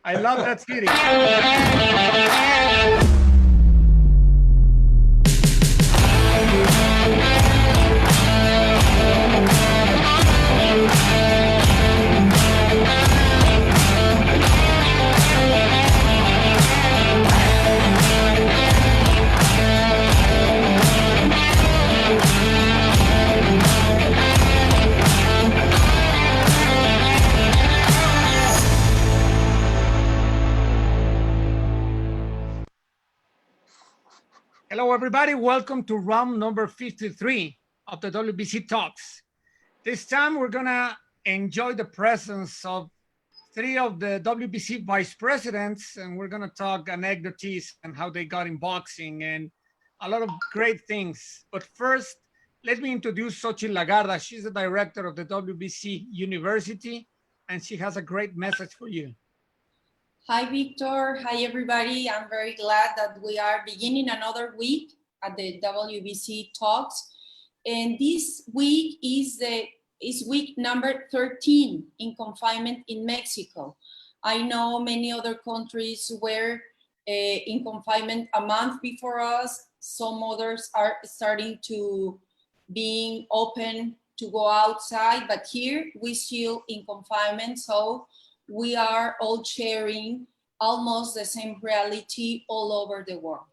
I love that city. Hello, everybody. Welcome to round number 53 of the WBC Talks. This time, we're going to enjoy the presence of three of the WBC vice presidents, and we're going to talk anecdotes and how they got in boxing and a lot of great things. But first, let me introduce Xochitl Agartha. She's the director of the WBC University, and she has a great message for you. Hi, Victor. Hi, everybody. I'm very glad that we are beginning another week at the WBC Talks. And this week is week number 13 in confinement in Mexico. I know many other countries were in confinement a month before us. Some others are starting to being open to go outside, but here we still in confinement. So we are all sharing almost the same reality all over the world.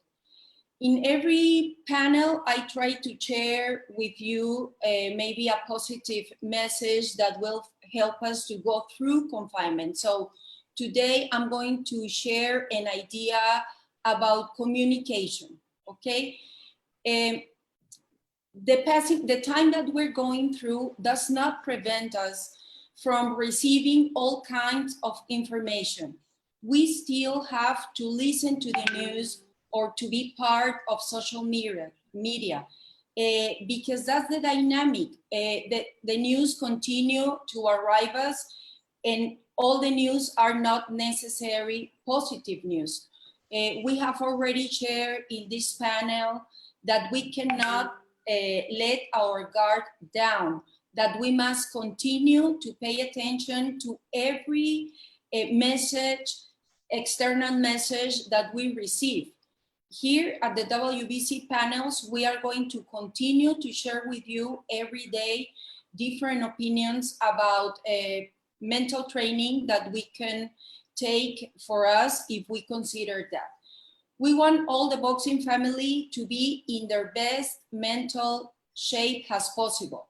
In every panel, I try to share with you maybe a positive message that will help us to go through confinement. So today I'm going to share an idea about communication, okay? The time that we're going through does not prevent us from receiving all kinds of information. We still have to listen to the news or to be part of social media because that's the dynamic. The news continue to arrive us, and all the news are not necessarily positive news. We have already shared in this panel that we cannot let our guard down, that we must continue to pay attention to every message, external message that we receive. Here at the WBC panels, we are going to continue to share with you every day different opinions about mental training that we can take for us if we consider that. We want all the boxing family to be in their best mental shape as possible.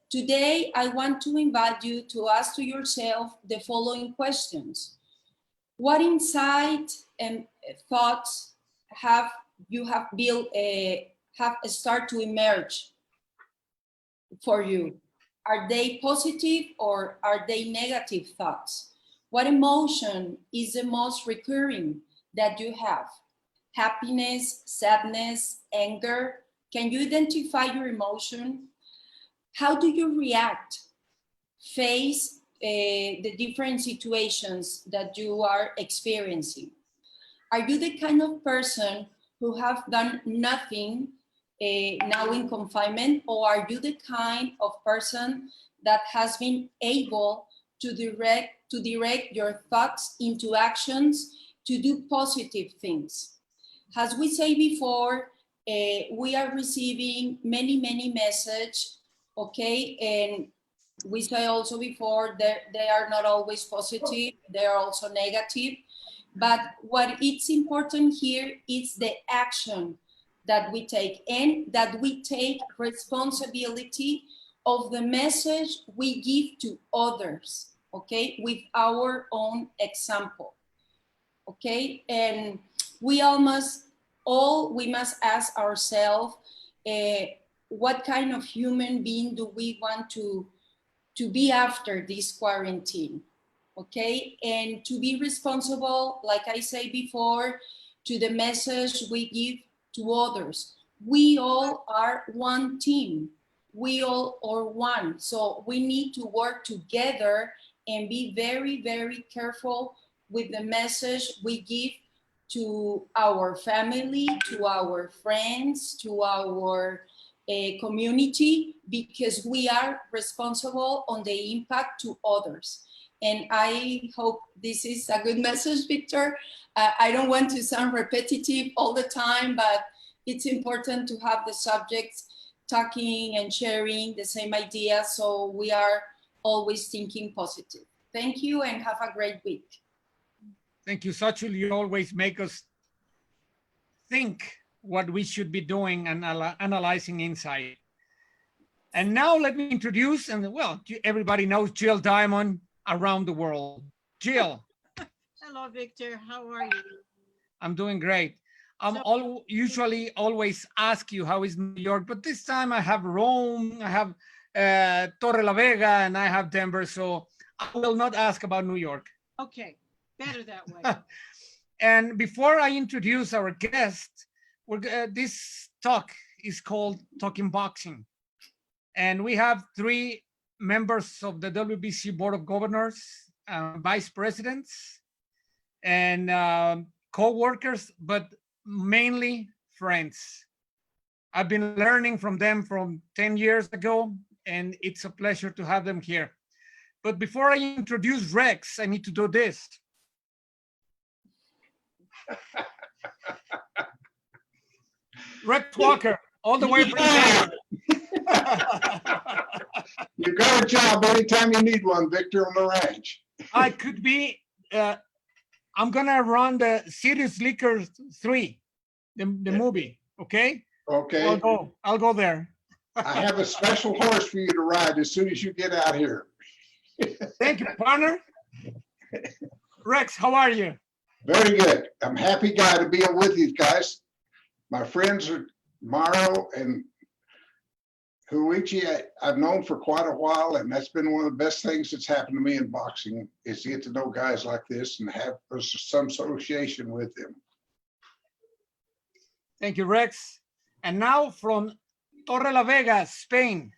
Today, I want to invite you to ask to yourself the following questions. What insight and thoughts have start to emerge for you? Are they positive or are they negative thoughts? What emotion is the most recurring that you have? Happiness, sadness, anger? Can you identify your emotion? How do you react, face the different situations that you are experiencing? Are you the kind of person who have done nothing now in confinement, or are you the kind of person that has been able to direct your thoughts into actions to do positive things? As we say before, we are receiving many messages. Okay, and we say also before that they are not always positive, they are also negative. But what it's important here is the action that we take, and that we take responsibility of the message we give to others, okay, with our own example, okay? And we must ask ourselves, what kind of human being do we want to be after this quarantine, okay? And to be responsible, like I said before, to the message we give to others. We all are one team. We all are one. So we need to work together and be very careful with the message we give to our family, to our friends, to our community, because we are responsible on the impact to others. And I hope this is a good message, Victor. I don't want to sound repetitive all the time, but it's important to have the subjects talking and sharing the same idea, so we are always thinking positive. Thank you and have a great week. Thank you, Xochitl. You always make us think what we should be doing and analyzing inside. And now let me introduce, and well, everybody knows Jill Diamond around the world. Jill. Hello, Victor. How are you? I'm doing great. I'm usually always ask you how is New York, but this time I have Rome, I have Torre la Vega, and I have Denver, so I will not ask about New York. Okay, better that way. And before I introduce our guest, this talk is called Talking Boxing. And we have 3 members of the WBC Board of Governors, vice presidents, and co-workers, but mainly friends. I've been learning from them from 10 years ago, and it's a pleasure to have them here. But before I introduce Rex, I need to do this. Rex Walker, all the way from Denver. You got a job anytime you need one, Victor, on the ranch. I could be, I'm gonna run the Serious Liquor 3, the movie, okay? Okay. I'll go there. I have a special horse for you to ride as soon as you get out here. Thank you, partner. Rex, how are you? Very good. I'm a happy guy to be with you guys. My friends are Mauro and 𝗧𝗢𝗨𝗡𝗗. I've known for quite a while, and that's been one of the best things that's happened to me in boxing, is to get to know guys like this and have some association with them. Thank you, Rex. And now from Torre la Vega, Spain,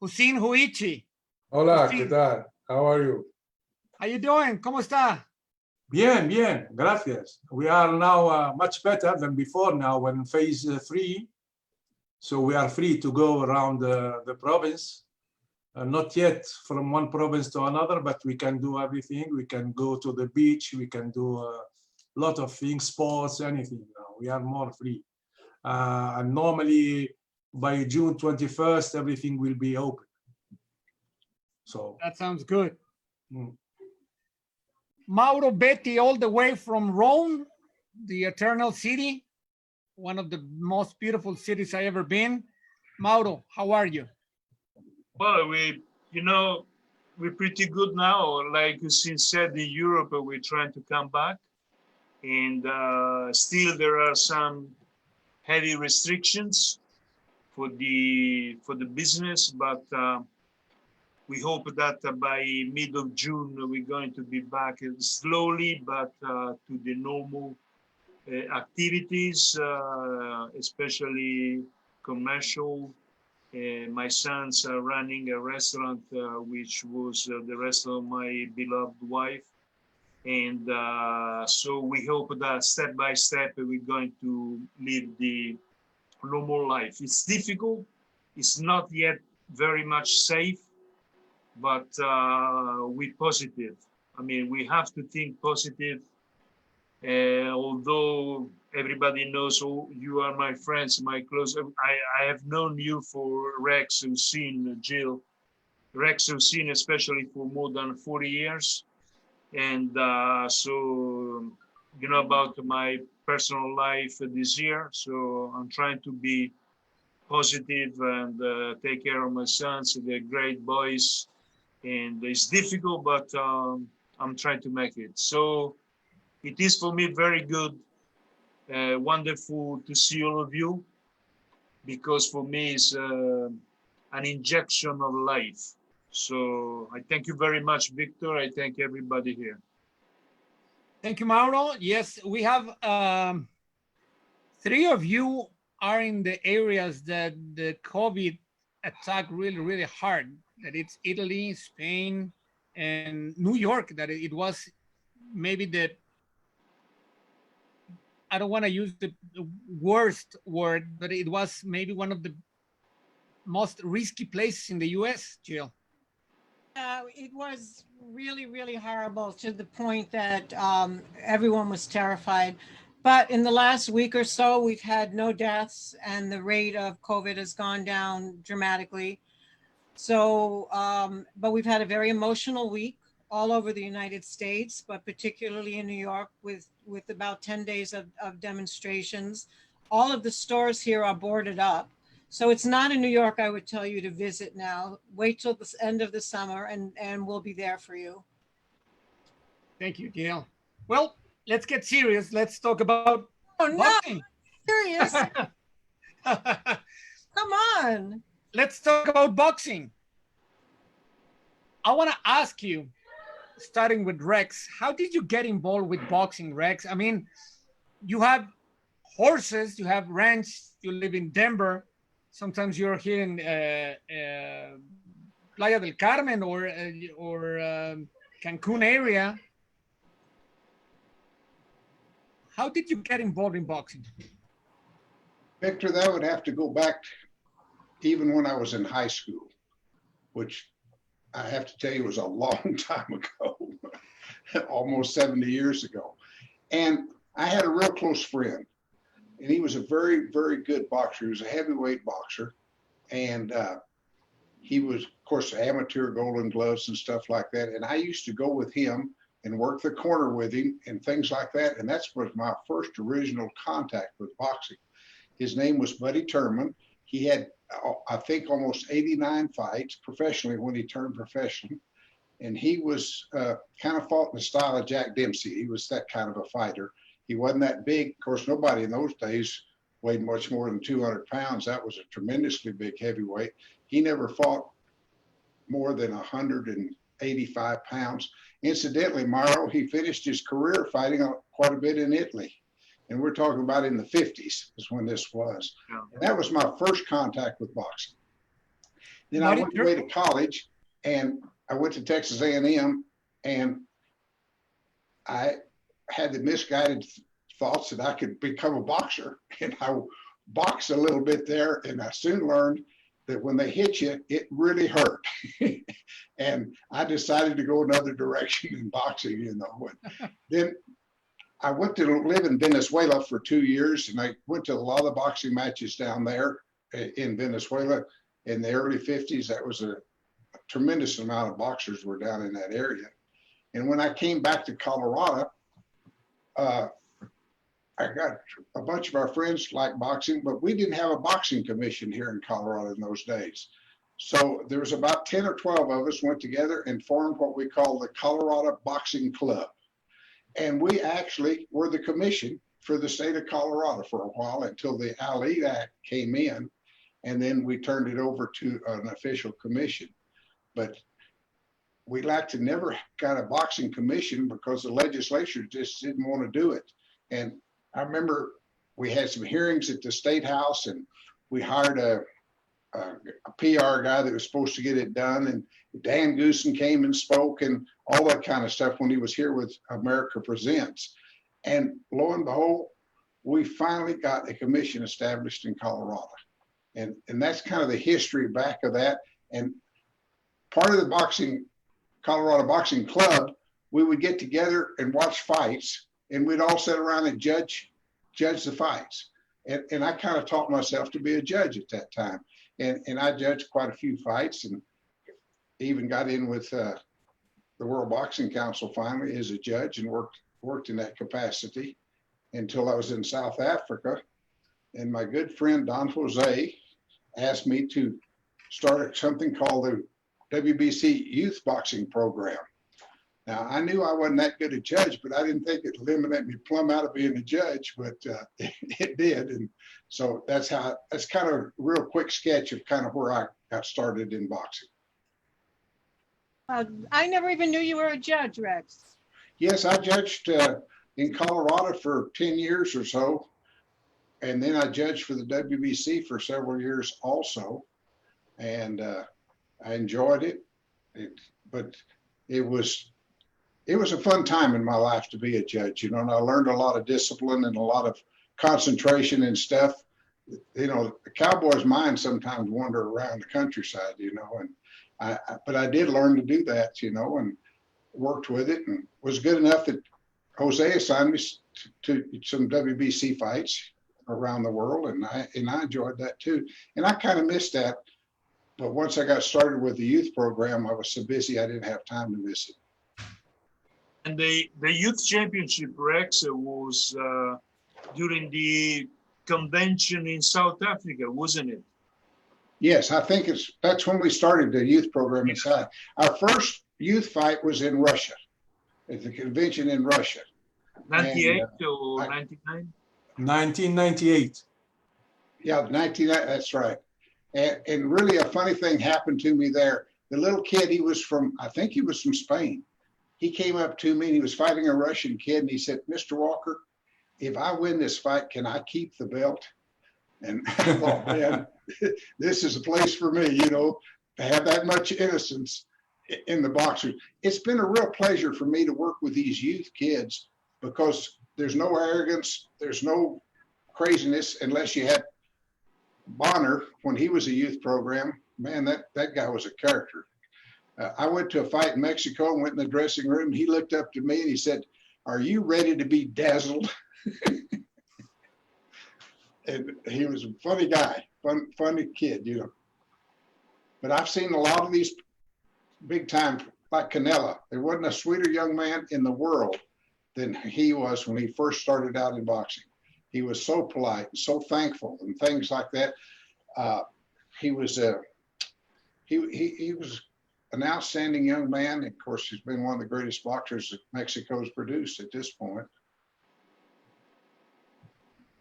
𝗧𝗢𝗨𝗡𝗗. Hola, ¿qué tal? How are you? How you doing? ¿Cómo está? Bien, bien, gracias. We are now much better than before now when phase 3. So we are free to go around the province. Not yet from one province to another, but we can do everything. We can go to the beach. We can do a lot of things, sports, anything. Now. We are more free. And normally by June 21st, everything will be open. So that sounds good. Mauro Betti, all the way from Rome, the Eternal City, one of the most beautiful cities I ever been. Mauro, how are you? Well, we're pretty good now. Like since said, in Europe, we're trying to come back, and still there are some heavy restrictions for the business, but we hope that by mid of June we're going to be back slowly, but to the normal activities, especially commercial. My sons are running a restaurant, which was the restaurant of my beloved wife. And so we hope that step by step, we're going to live the normal life. It's difficult. It's not yet very much safe, but we're positive. I mean, we have to think positive. Although everybody knows, oh, you are my friends, my close. I have known you for Rex 𝗧𝗢𝗨𝗡𝗗, Jill, Rex 𝗧𝗢𝗨𝗡𝗗 especially for more than 40 years. And so, you know about my personal life this year. So I'm trying to be positive and take care of my sons. They're great boys. And it's difficult, but I'm trying to make it. So it is for me very good, wonderful to see all of you, because for me it's an injection of life. So I thank you very much, Victor. I thank everybody here. Thank you, Mauro. Yes, we have 3 of you are in the areas that the COVID attacked really, really hard. That it's Italy, Spain, and New York. That it was maybe the, I don't want to use the worst word, but it was maybe one of the most risky places in the US, Jill. It was really, really horrible to the point that everyone was terrified. But in the last week or so, we've had no deaths and the rate of COVID has gone down dramatically. So, but we've had a very emotional week all over the United States, but particularly in New York with about 10 days of demonstrations. All of the stores here are boarded up. So it's not in New York I would tell you to visit now. Wait till the end of the summer and we'll be there for you. Thank you, Gail. Well, let's get serious. Let's talk about Oh, no, boxing. serious. Come on. Let's talk about boxing. I want to ask you, starting with Rex, how did you get involved with boxing, Rex? I mean, you have horses, you have ranch, you live in Denver. Sometimes you're here in Playa del Carmen or Cancun area. How did you get involved in boxing? Victor, that would have to go back even when I was in high school, which I have to tell you was a long time ago, almost 70 years ago. And I had a real close friend, and he was a very, very good boxer. He was a heavyweight boxer. And he was, of course, amateur Golden Gloves and stuff like that. And I used to go with him and work the corner with him and things like that. And that was my first original contact with boxing. His name was Buddy Turman. He had, I think, almost 89 fights professionally when he turned professional. And he was kind of fought in the style of Jack Dempsey. He was that kind of a fighter. He wasn't that big. Of course, nobody in those days weighed much more than 200 pounds. That was a tremendously big heavyweight. He never fought more than 185 pounds. Incidentally, Mauro, he finished his career fighting quite a bit in Italy. And we're talking about in the 50s is when this was. And that was my first contact with boxing. Then I went away to college and I went to Texas A&M and I had the misguided thoughts that I could become a boxer. And I boxed a little bit there and I soon learned that when they hit you, it really hurt. And I decided to go another direction in boxing, you know. And then I went to live in Venezuela for 2 years, and I went to a lot of boxing matches down there in Venezuela in the early 50s. That was a tremendous amount of boxers were down in that area. And when I came back to Colorado, I got a bunch of our friends like boxing, but we didn't have a boxing commission here in Colorado in those days. So there was about 10 or 12 of us went together and formed what we call the Colorado Boxing Club. And we actually were the commission for the state of Colorado for a while until the Ali Act came in. And then we turned it over to an official commission. But we like to never got a boxing commission because the legislature just didn't want to do it. And I remember we had some hearings at the State House and we hired a PR guy that was supposed to get it done. And Dan Goosen came and spoke and all that kind of stuff when he was here with America Presents. And lo and behold, we finally got a commission established in Colorado. And that's kind of the history back of that. And part of the Colorado Boxing Club, we would get together and watch fights and we'd all sit around and judge the fights. And I kind of taught myself to be a judge at that time. And I judged quite a few fights and even got in with the World Boxing Council finally as a judge and worked in that capacity until I was in South Africa. And my good friend Don Jose asked me to start something called the WBC Youth Boxing Program. Now, I knew I wasn't that good a judge, but I didn't think it'd eliminate me plumb out of being a judge, but it did. And so that's kind of a real quick sketch of kind of where I got started in boxing. I never even knew you were a judge, Rex. Yes, I judged in Colorado for 10 years or so. And then I judged for the WBC for several years also. And I enjoyed it. But it was a fun time in my life to be a judge, you know, and I learned a lot of discipline and a lot of concentration and stuff. You know, the cowboy's mind sometimes wander around the countryside, you know, and But I did learn to do that, you know, and worked with it, and was good enough that Jose assigned me to some WBC fights around the world, and I enjoyed that too. And I kind of missed that, but once I got started with the youth program, I was so busy I didn't have time to miss it. And the youth championship, Rex, was during the convention in South Africa, wasn't it? Yes, I think that's when we started the youth program inside. Our first youth fight was in Russia, at the convention in Russia. 98 or 99? 1998. Yeah, 99, that's right. And really a funny thing happened to me there. The little kid, he was from, I think he was from Spain. He came up to me and he was fighting a Russian kid, and he said, "Mr. Walker, if I win this fight, can I keep the belt?" And I thought, man, this is a place for me, you know, to have that much innocence in the boxers. It's been a real pleasure for me to work with these youth kids, because there's no arrogance, there's no craziness. Unless you had Bonner when he was a youth program, man, that guy was a character. I went to a fight in Mexico and went in the dressing room, and he looked up to me and he said, "Are you ready to be dazzled?" And he was a funny guy, funny kid, you know. But I've seen a lot of these big time, like Canelo. There wasn't a sweeter young man in the world than he was when he first started out in boxing. He was so polite and so thankful and things like that. He was an outstanding young man. Of course, he's been one of the greatest boxers that Mexico's produced at this point.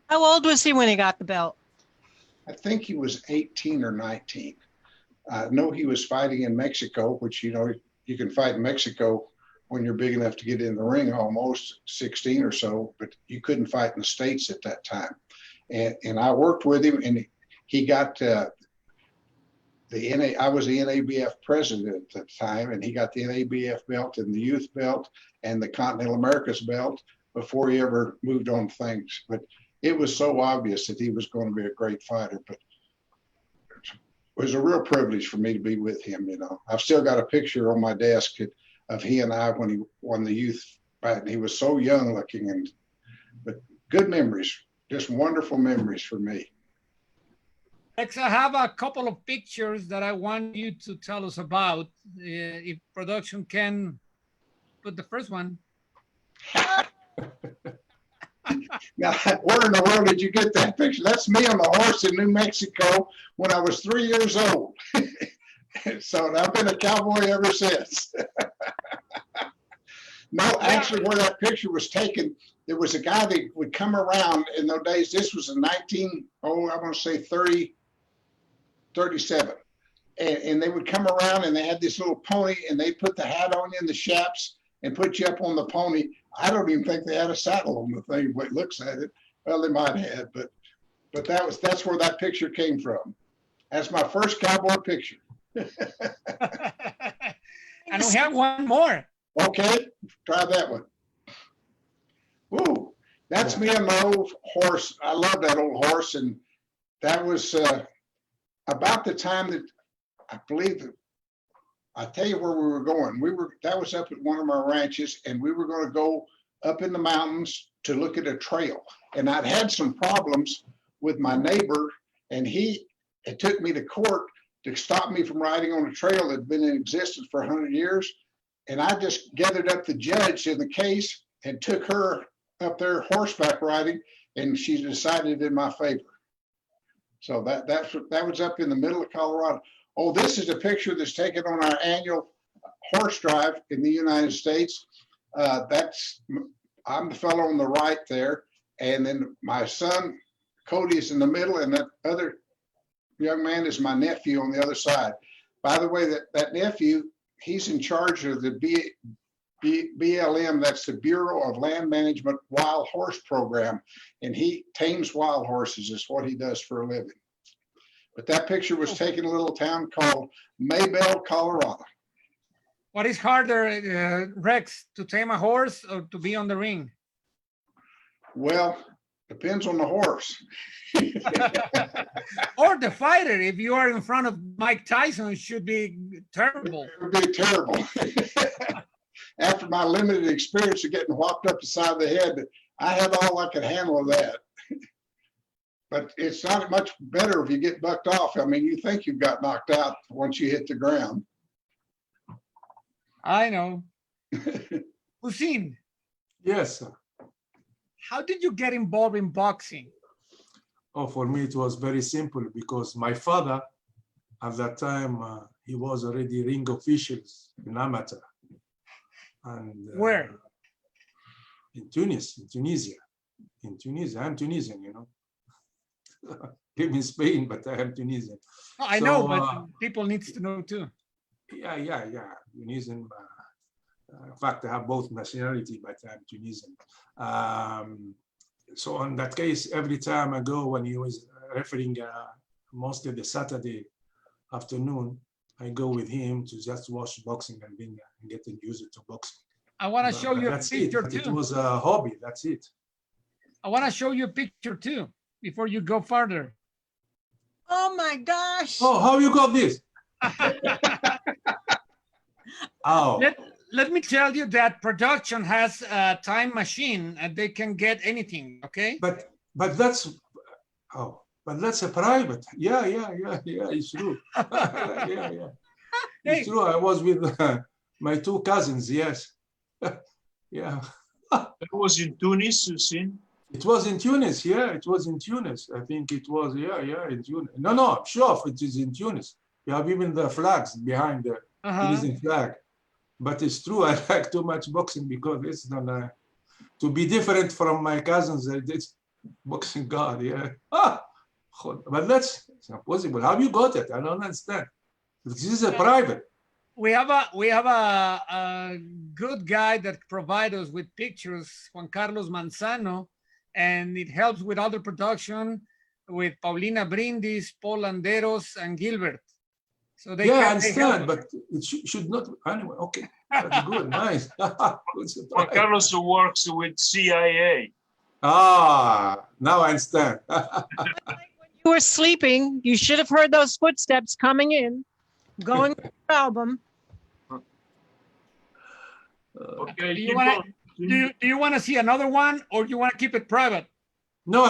How old was he when he got the belt? I think he was 18 or 19. I know he was fighting in Mexico, which, you know, you can fight in Mexico when you're big enough to get in the ring, almost 16 or so, but you couldn't fight in the States at that time. And I worked with him, and he got I was the NABF president at the time, and he got the NABF belt and the youth belt and the Continental Americas belt before he ever moved on things. But it was so obvious that he was going to be a great fighter. But it was a real privilege for me to be with him, you know. I've still got a picture on my desk of he and I when he won the youth fight. And he was so young looking, but good memories, just wonderful memories for me. Rex, I have a couple of pictures that I want you to tell us about. If production can put the first one. Now, where in the world did you get that picture? That's me on the horse in New Mexico when I was 3 years old. So I've been a cowboy ever since. No, actually, where that picture was taken, there was a guy that would come around in those days. This was in I want to say 37. And they would come around, and they had this little pony, and they put the hat on you and the chaps and put you up on the pony. I don't even think they had a saddle on the thing, but it looks at it. Well, they might have, but that's where that picture came from. That's my first cowboy picture. And we have one more. Okay, try that one. Ooh, that's me on my old horse. I love that old horse, and that was about the time that I believe that, I'll tell you where we were going. That was up at one of our ranches, and we were going to go up in the mountains to look at a trail. And I'd had some problems with my neighbor, and it took me to court to stop me from riding on a trail that had been in existence for 100 years. And I just gathered up the judge in the case and took her up there horseback riding, and she decided in my favor. So that was up in the middle of Colorado. Oh, this is a picture that's taken on our annual horse drive in the United States. I'm the fellow on the right there, and then my son Cody is in the middle, and that other young man is my nephew on the other side. By the way, that nephew, he's in charge of the BLM, that's the Bureau of Land Management Wild Horse Program, and he tames wild horses is what he does for a living. But that picture was taken in a little town called Maybelle, Colorado. What is harder, Rex, to tame a horse or to be on the ring? Well, Depends on the horse. Or the fighter, if you are in front of Mike Tyson, it should be terrible. It would be terrible. After my limited experience of getting whopped up the side of the head, I had all I could handle of that. But it's not much better if you get bucked off. I mean, you think you've got knocked out once you hit the ground. I know. Hussein, Yes, sir. how did you get involved in boxing? Oh, for me, it was very simple because my father, at that time, he was already ring officials in amateur. And Where? In Tunisia. I'm Tunisian, you know. Live in Spain, but I am Tunisian. Oh, I know, but people need to know too. Yeah. Tunisian. In fact, I have both nationality, but I'm Tunisian. So in that case, every time I go, when he was refereeing, mostly the Saturday afternoon, I go with him to just watch boxing and then getting used to boxing. I want to show you a That's picture it. It too. was a hobby. That's it. I want to show you a picture too before you go further. Oh my gosh. Oh, how you got this? Oh, Let me tell you that production has a time machine and they can get anything, okay? but that's a private. Yeah. It's true. yeah. Hey. It's true. I was with my two cousins. Yes. Yeah. That was in Tunis, you see? It was in Tunis. Yeah, it was in Tunis. I think it was. Yeah, in Tunis. No, I'm sure it is in Tunis. You have even the flags behind the Tunisian flag. But it's true, I like too much boxing because it's not to be different from my cousins. It's boxing God, yeah. But that's not possible. How you got it? I don't understand. This is a private. We have a good guy that provides us with pictures, Juan Carlos Manzano, and it helps with other production with Paulina Brindis, Paul Landeros, and Gilbert. So they I help understand, us. but it should not. Anyway, okay, that's good, nice. Juan Carlos works with CIA. Now I understand. When you were sleeping, you should have heard those footsteps coming in, going to the album. Okay, Do you want to see another one, or you want to keep it private? No.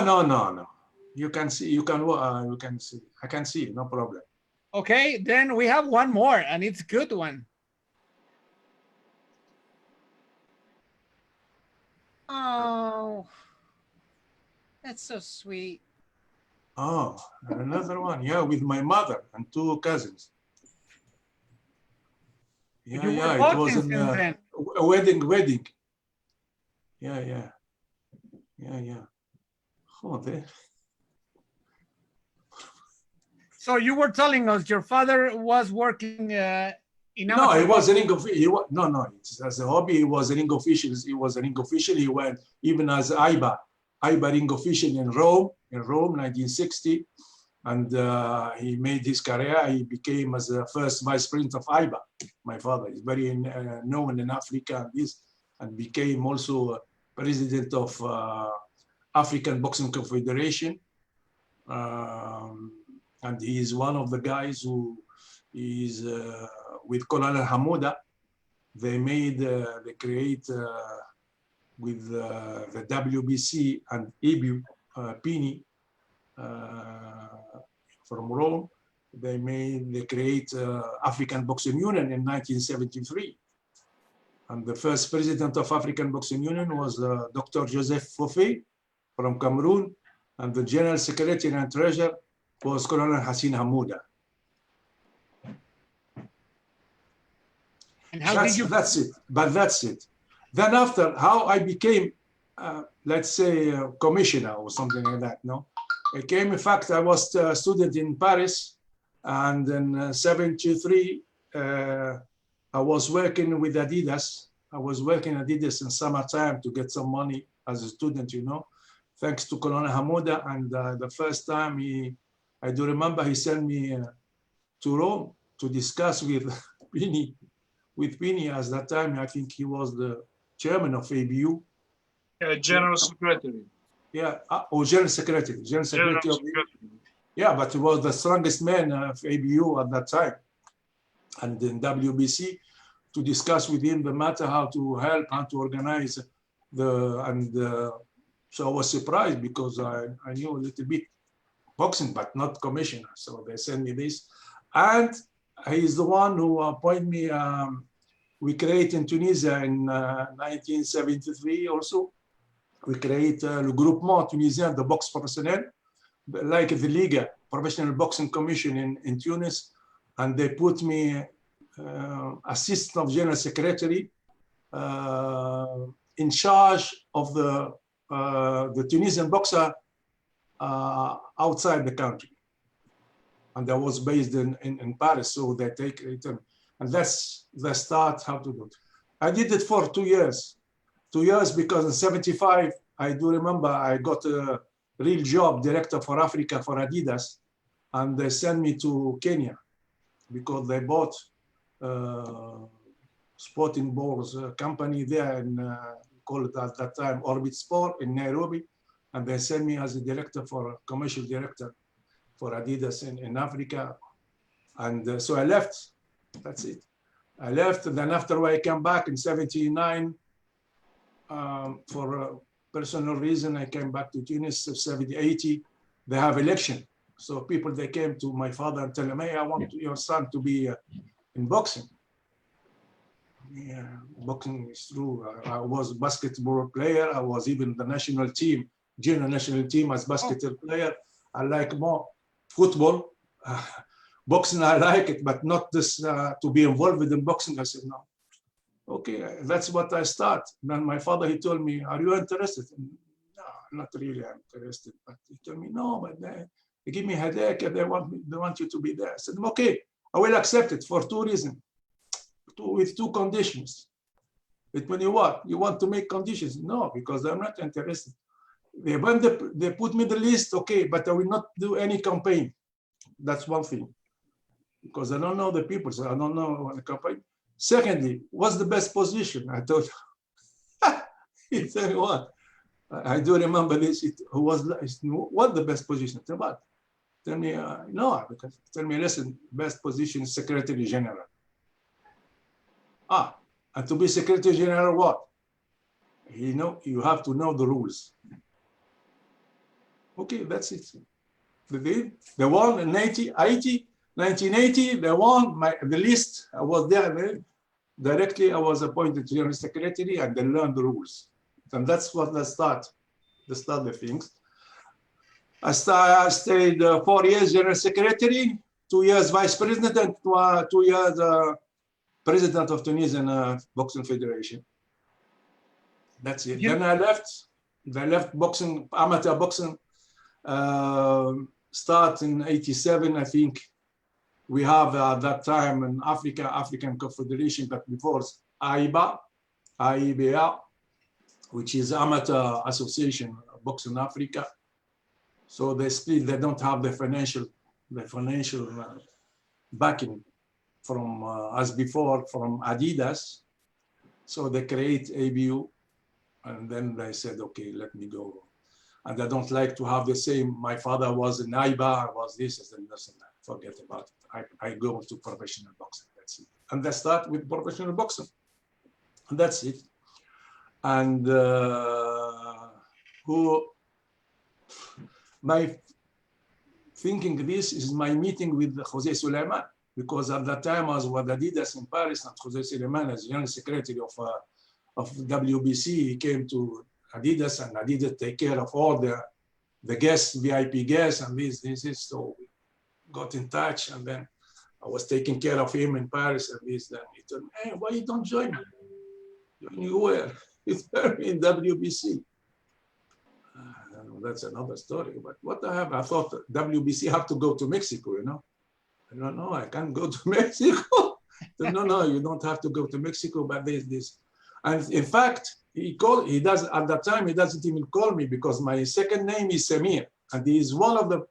You can see. You can see. I can see. No problem. Okay, then we have one more, and it's a good one. Oh, that's so sweet. Oh, another one. Yeah, with my mother and two cousins. Yeah. It was a wedding. Yeah. Oh, there. So you were telling us your father was working in No, amateur he was a ring official. No. It's as a hobby, he was a ring official. He was a ring official. He went even as IBA ring official in Rome, 1960. And he made his career. He became as the first vice president of IBA. My father is very known in Africa and became also president of African Boxing Confederation. And he is one of the guys who is with Colonel Hamuda. They create with the WBC and Ibu Pini from Rome. They create African Boxing Union in 1973. And the first president of African Boxing Union was Dr. Joseph Fofé from Cameroon. And the general secretary and treasurer was Colonel Hassan Hamuda. And how did you? That's it. But that's it. Then after, how I became, let's say, commissioner or something like that. No, I came. In fact, I was a student in Paris, and in '73, I was working with Adidas. I was working at Adidas in summertime to get some money as a student, you know, thanks to Colonel Hamuda. And the first time I do remember he sent me to Rome to discuss with Pini. With Pini, at that time, I think he was the chairman of ABU. General secretary. Yeah, or General Secretary. General Secretary of the, yeah, but he was the strongest man of ABU at that time. And in WBC, to discuss with him the matter, how to help, how to organize so I was surprised because I knew a little bit boxing, but not commissioner. So they sent me this. And he's the one who appointed me. We created in Tunisia in 1973 also. We create le groupement tunisien de boxe professionnelle, like the Liga, Professional Boxing Commission in Tunis. And they put me assistant of general secretary in charge of the Tunisian boxer outside the country. And I was based in Paris, so they take it. And that's the start how to do it. I did it for 2 years. 2 years because in 75, I do remember I got a real job, director for Africa for Adidas. And they sent me to Kenya because they bought sporting balls company there and called it at that time Orbit Sport in Nairobi. And they sent me as a director commercial director for Adidas in Africa. And so I left, that's it. I left, and then after I came back in 79, for a personal reason, I came back to Tunis, 70, 80, they have election. So people, they came to my father and tell him, hey, I want your son to be in boxing. Yeah, boxing is true. I was a basketball player. I was even the national team, junior national team as basketball player. I like more football. Boxing, I like it, but not this to be involved in boxing. I said, no. Okay, that's what I start. Then my father, he told me, are you interested? No, not really, I'm interested. But he told me, no, but they give me a headache and they want you to be there. I said, okay, I will accept it for 2 reasons. With 2 conditions. But when you what? You want to make conditions? No, because I'm not interested. When they put me the list, okay, but I will not do any campaign. That's one thing. Because I don't know the people, so I don't know the campaign. Secondly, what's the best position? I thought, he said, what? I do remember this. What the best position? Tell what? Tell me, no, because tell me, listen, best position is Secretary General. And to be Secretary General, what? You have to know the rules. Okay, that's it. They won in 1980, they won the list. I was there directly. I was appointed General Secretary and they learned the rules. And that's what they start the things. I stayed 4 years General Secretary, 2 years Vice President, and 2 years President of Tunisian Boxing Federation. That's it. Yeah. Then I left boxing, amateur boxing, start in 87, I think. We have at that time in African Confederation, but before AIBA, which is Amateur Association of Boxing Africa. So they split, they don't have the financial backing from as before from Adidas. So they create ABU, and then they said, okay, let me go. And I don't like to have the same, my father was in AIBA, I was this, I said, listen, forget about it. I go to professional boxing, that's it. And they start with professional boxing, and that's it. And my thinking this is my meeting with 𝗧𝗔𝗟𝗡𝗗, because at that time I was with Adidas in Paris, and 𝗧𝗔𝗟𝗡𝗗 as general secretary of WBC, he came to Adidas, and Adidas take care of all the guests, VIP guests, and this. So we got in touch, and then I was taking care of him in Paris, and this. Then he told me, hey, why you don't join me? Join you where? He's in WBC. That's another story. But what I thought WBC have to go to Mexico, you know? I don't know, I can't go to Mexico. No, you don't have to go to Mexico, but there's this. And in fact, he does at that time, he doesn't even call me because my second name is Samir. And he is one of the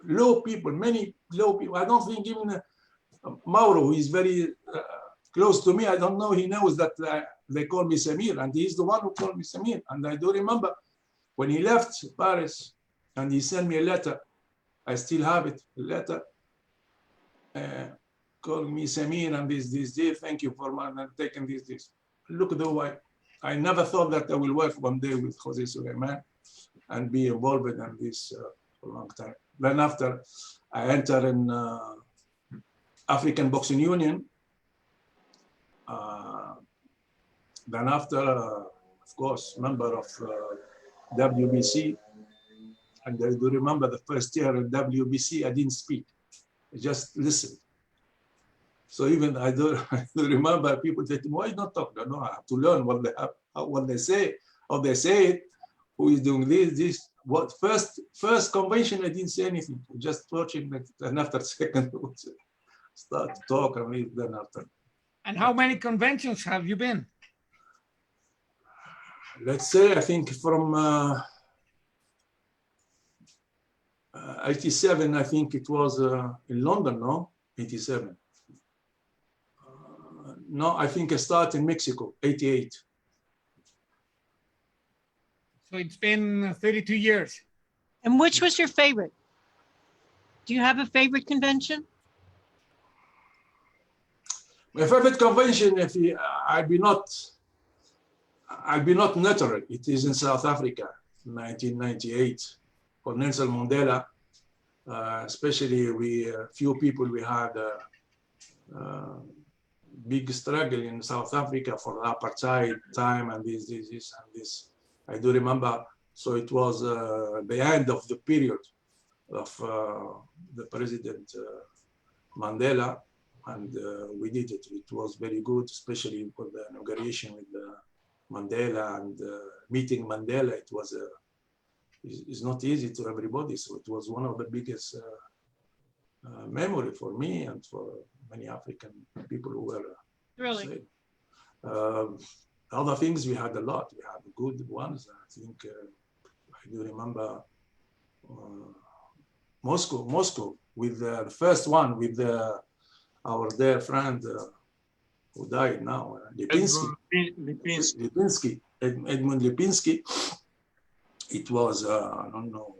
low people, many low people. I don't think even Mauro, who is very close to me, I don't know, he knows that they call me Samir, and he's the one who called me Samir. And I do remember When he left Paris and he sent me a letter, I still have it, a letter, calling me Samir and this, thank you for taking this. Look, though, I never thought that I will work one day with Jose Sulaiman and be involved in this for a long time. Then after I entered in African Boxing Union, then after, of course, member of WBC, and I do remember the first year in WBC, I didn't speak, I just listened. So even I do remember people say, why not talk? No, I have to learn what they say, how they say it, who is doing this. What first convention, I didn't say anything, just watching it, and after second, start to talk, and then after. And how many conventions have you been? Let's say, I think from 87, I think it was in London, no? 87. No, I think I started in Mexico, 88. So it's been 32 years. And which was your favorite? Do you have a favorite convention? My favorite convention, I'll be not neutral. It is in South Africa, 1998, for Nelson Mandela. Especially few people, we had big struggle in South Africa for apartheid time and this. I do remember. So it was the end of the period of the President Mandela, and we did it. It was very good, especially for the inauguration with Mandela and meeting Mandela. It was it's not easy to everybody, so it was one of the biggest memory for me and for many African people who were Really? Other things we had a lot. We had good ones. I think I do remember Moscow with the first one with our dear friend who died now, Lipinski, Edmund Lipinski. It was I don't know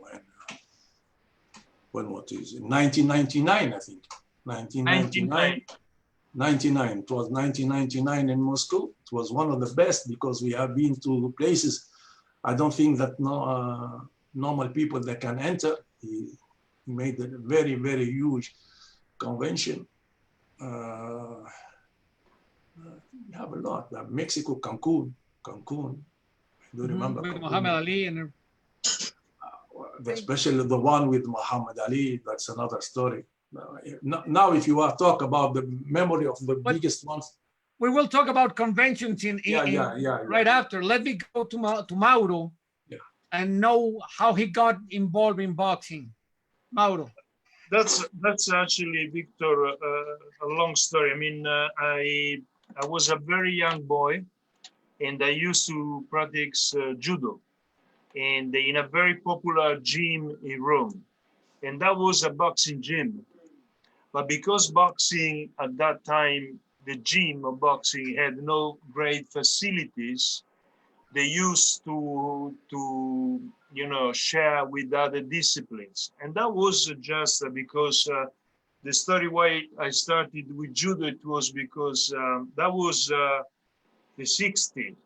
when what is it? 1999, I think. 1999. 99. It was 1999 in Moscow. It was one of the best because we have been to places I don't think that normal people that can enter. He made a very, very huge convention. We have a lot. Mexico, Cancun. I do remember. With Muhammad Ali and especially the one with Muhammad Ali. That's another story. Now, if you are talk about the memory of the biggest ones, we will talk about conventions right after. Let me go to Mauro and know how he got involved in boxing. Mauro. That's actually, Victor, a long story. I mean, I was a very young boy, and I used to practice judo, and in a very popular gym in Rome, and that was a boxing gym. But because boxing at that time, the gym of boxing had no great facilities, they used to share with other disciplines. And that was just because the story why I started with judo, it was because that was the 60s,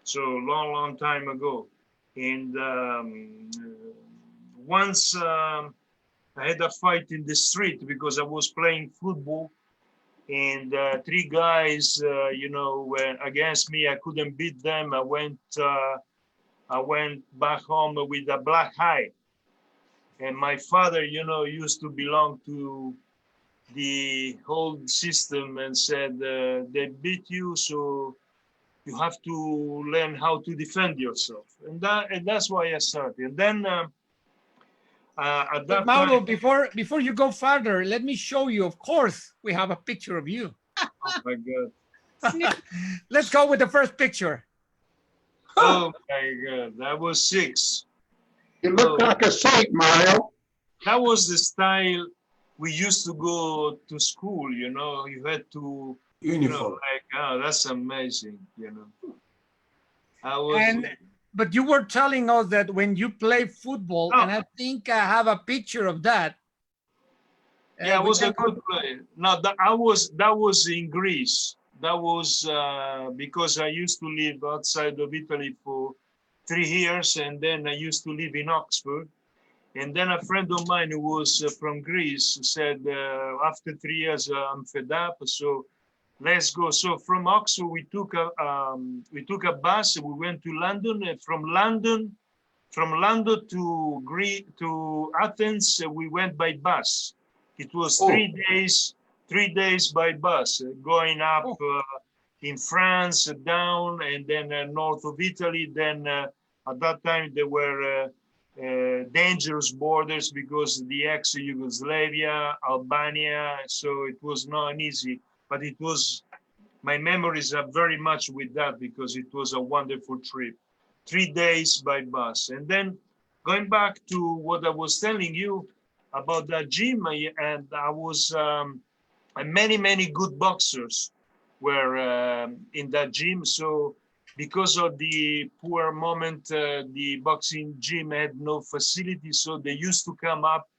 so long time ago. And once I had a fight in the street because I was playing football, and three guys, were against me. I couldn't beat them. I went back home with a black eye. And my father, used to belong to the whole system and said, they beat you, so you have to learn how to defend yourself. And that's why I started. And then at that Mauro, time, before you go further, let me show you. Of course, we have a picture of you. Oh my God. Let's go with the first picture. Oh my God, I was 6. You look like a saint, Mario. That was the style we used to go to school, you had to, uniform. that's amazing, I was, but you were telling us that when you play football, Oh. and I think I have a picture of that. Yeah, I we was can a go- good player. No, that was in Greece. That was because I used to live outside of Italy for 3 years, and then I used to live in Oxford. And then a friend of mine who was from Greece said, after 3 years, I'm fed up, so let's go. So from Oxford, we took a bus. We went to London, and from London to Athens, we went by bus. It was 3 days, 3 days by bus, going up in France, down, and then north of Italy. Then at that time there were dangerous borders because the ex-Yugoslavia, Albania, so it was not easy. But it was, my memories are very much with that because it was a wonderful trip. 3 days by bus. And then going back to what I was telling you about that gym, and I was, many good boxers were in that gym. So because of the poor moment, the boxing gym had no facility. So they used to come up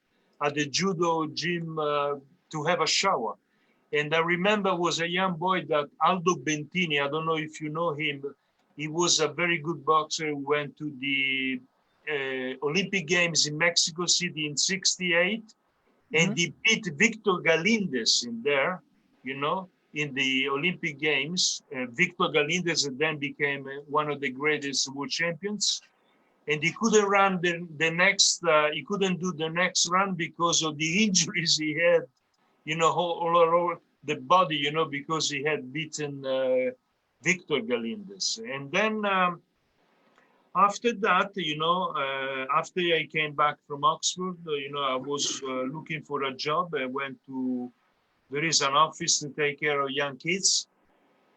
at the judo gym to have a shower. And I remember was a young boy that Aldo Bentini, I don't know if you know him, he was a very good boxer who went to the Olympic Games in Mexico City in '68, and he beat Victor Galindez in there, you know, in the Olympic Games. Victor Galindez then became one of the greatest world champions. And he couldn't run the next, he couldn't do the next run because of the injuries he had, you know, all over the body, you know, because he had beaten Victor Galindez. And then after that, you know, after I came back from Oxford, you know, I was looking for a job. I went to, there is an office to take care of young kids.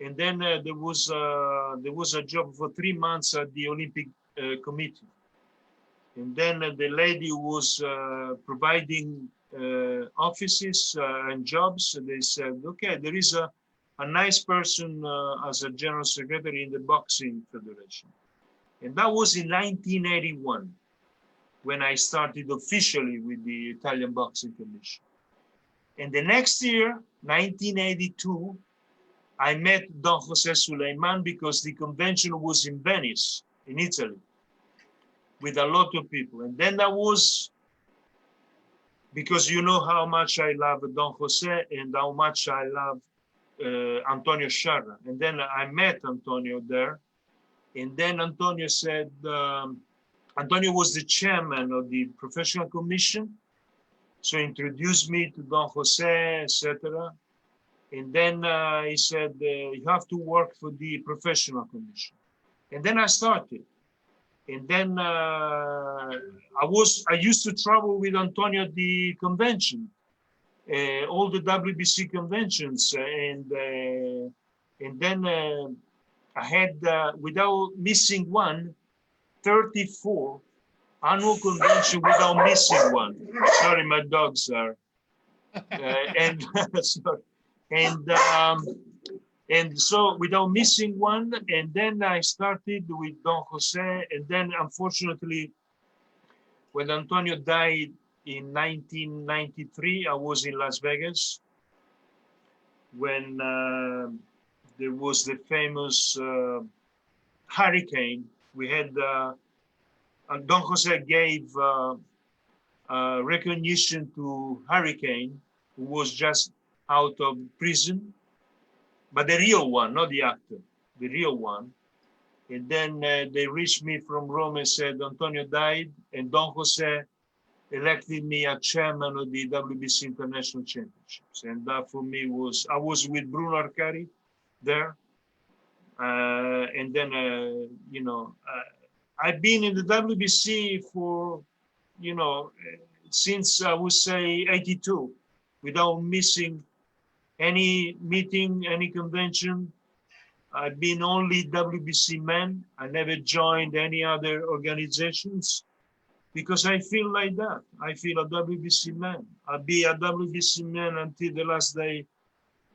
And then there was a job for 3 months at the Olympic Committee. And then the lady who was providing offices and jobs, they said, okay, there is a nice person as a general secretary in the Boxing Federation. And that was in 1981, when I started officially with the Italian Boxing Commission. And the next year, 1982, I met Don 𝗧𝗔𝗟𝗡𝗗 Sulaiman because the convention was in Venice, in Italy, with a lot of people. And then that was, because you know how much I love Don Jose and how much I love Antonio Sciarra. And then I met Antonio there. And then Antonio said, Antonio was the chairman of the professional commission. So he introduced me to Don Jose, etc. And then he said, you have to work for the professional commission. And then I started. And then I used to travel with Antonio at the convention, all the WBC conventions. And then I had, without missing one, 34 annual convention without missing one. Sorry, my dogs are. And so without missing one, and then I started with Don Jose, and then unfortunately, when Antonio died in 1993, I was in Las Vegas when there was the famous hurricane. We had, Don Jose gave recognition to Hurricane, who was just out of prison, but the real one, not the actor, the real one. And then they reached me from Rome and said, Antonio died, and Don Jose elected me as chairman of the WBC International Championships. And that for me was, I was with Bruno Arcari there. And then, you know, I've been in the WBC for, you know, since I would say 82, without missing any meeting, any convention. I've been only WBC man. I never joined any other organizations because I feel like that. I feel a WBC man. I'll be a WBC man until the last day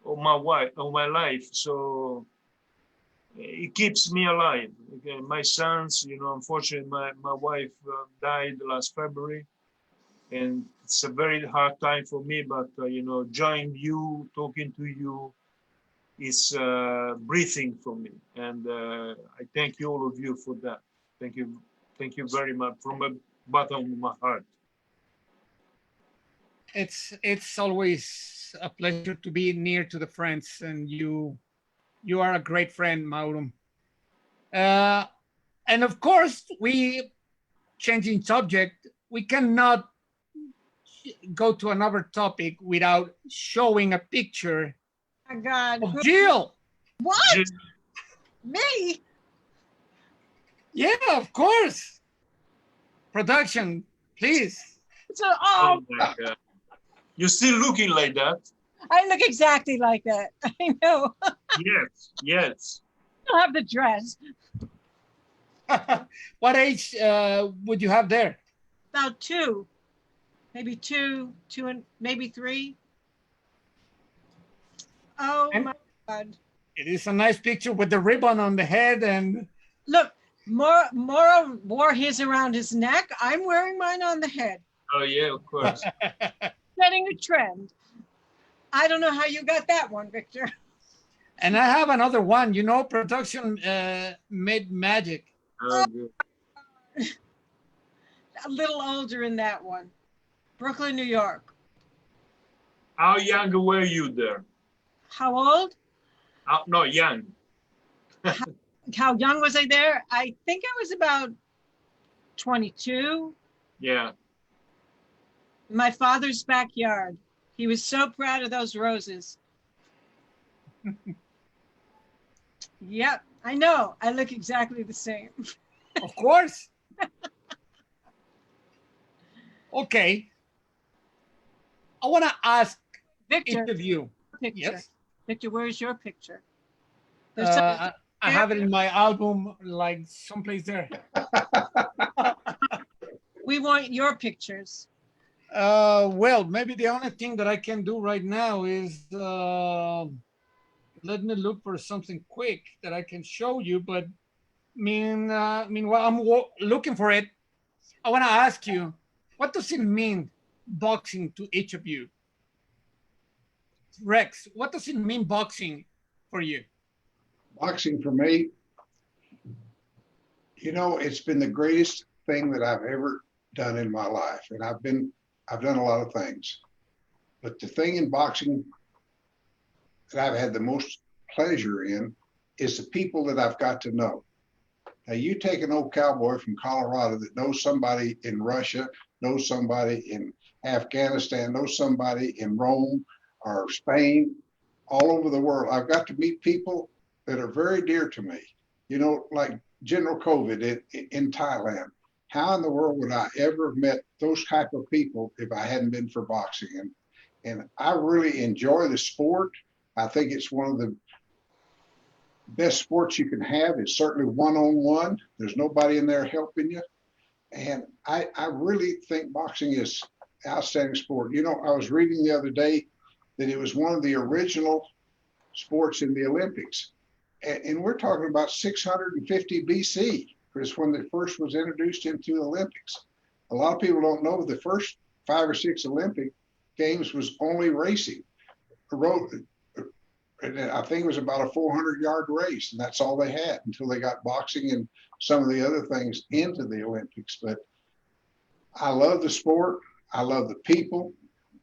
of my life. So it keeps me alive. Okay, my sons, unfortunately, my wife died last February, and it's a very hard time for me. But joining you, talking to you, is breathing for me, and I thank you, all of you, for that. Thank you very much from the bottom of my heart. It's always a pleasure to be near to the friends, and you are a great friend, Mauro. And of course, we changing subject. We cannot go to another topic without showing a picture My God. of Jill. What? Jill, Me? Yeah, of course. Production, please. So, oh my God, you're still looking like that. I look exactly like that. I know. Yes. I have the dress. What age would you have there? About two, maybe two and maybe three. Oh And- my God. It is a nice picture with the ribbon on the head, and Look, Mora wore his around his neck. I'm wearing mine on the head. Oh yeah, of course. Setting a trend. I don't know how you got that one, Victor. and I have another one. Production made magic. Oh, good. A little older in that one. Brooklyn, New York. How young were you there? How old? No, young. How young was I there? I think I was about 22. Yeah. My father's backyard. He was so proud of those roses. Yep, I know. I look exactly the same. Of course. Okay. I want to ask Victor, each of you. picture. Yes. Victor, where's your picture? There's some- I have it in my album, like someplace there. we want your pictures. Well, maybe the only thing that I can do right now is let me look for something quick that I can show you. But meanwhile, I'm looking for it. I want to ask you, what does it mean, boxing, to each of you? Rex, what does it mean, boxing, for you? Boxing for me, it's been the greatest thing that I've ever done in my life. And I've done a lot of things, but the thing in boxing that I've had the most pleasure in is the people that I've got to know. Now, you take an old cowboy from Colorado that knows somebody in Russia, knows somebody in Afghanistan, knows somebody in Rome or Spain, all over the world. I've got to meet people that are very dear to me, like General COVID in Thailand. How in the world would I ever have met those type of people if I hadn't been for boxing? And I really enjoy the sport. I think it's one of the best sports you can have. It's certainly one-on-one. There's nobody in there helping you. And I really think boxing is an outstanding sport. I was reading the other day that it was one of the original sports in the Olympics. And we're talking about 650 BC, is when it first was introduced into the Olympics. A lot of people don't know the first 5 or 6 Olympic games was only racing. And I think it was about a 400-yard race, and that's all they had until they got boxing and some of the other things into the Olympics. But I love the sport. I love the people.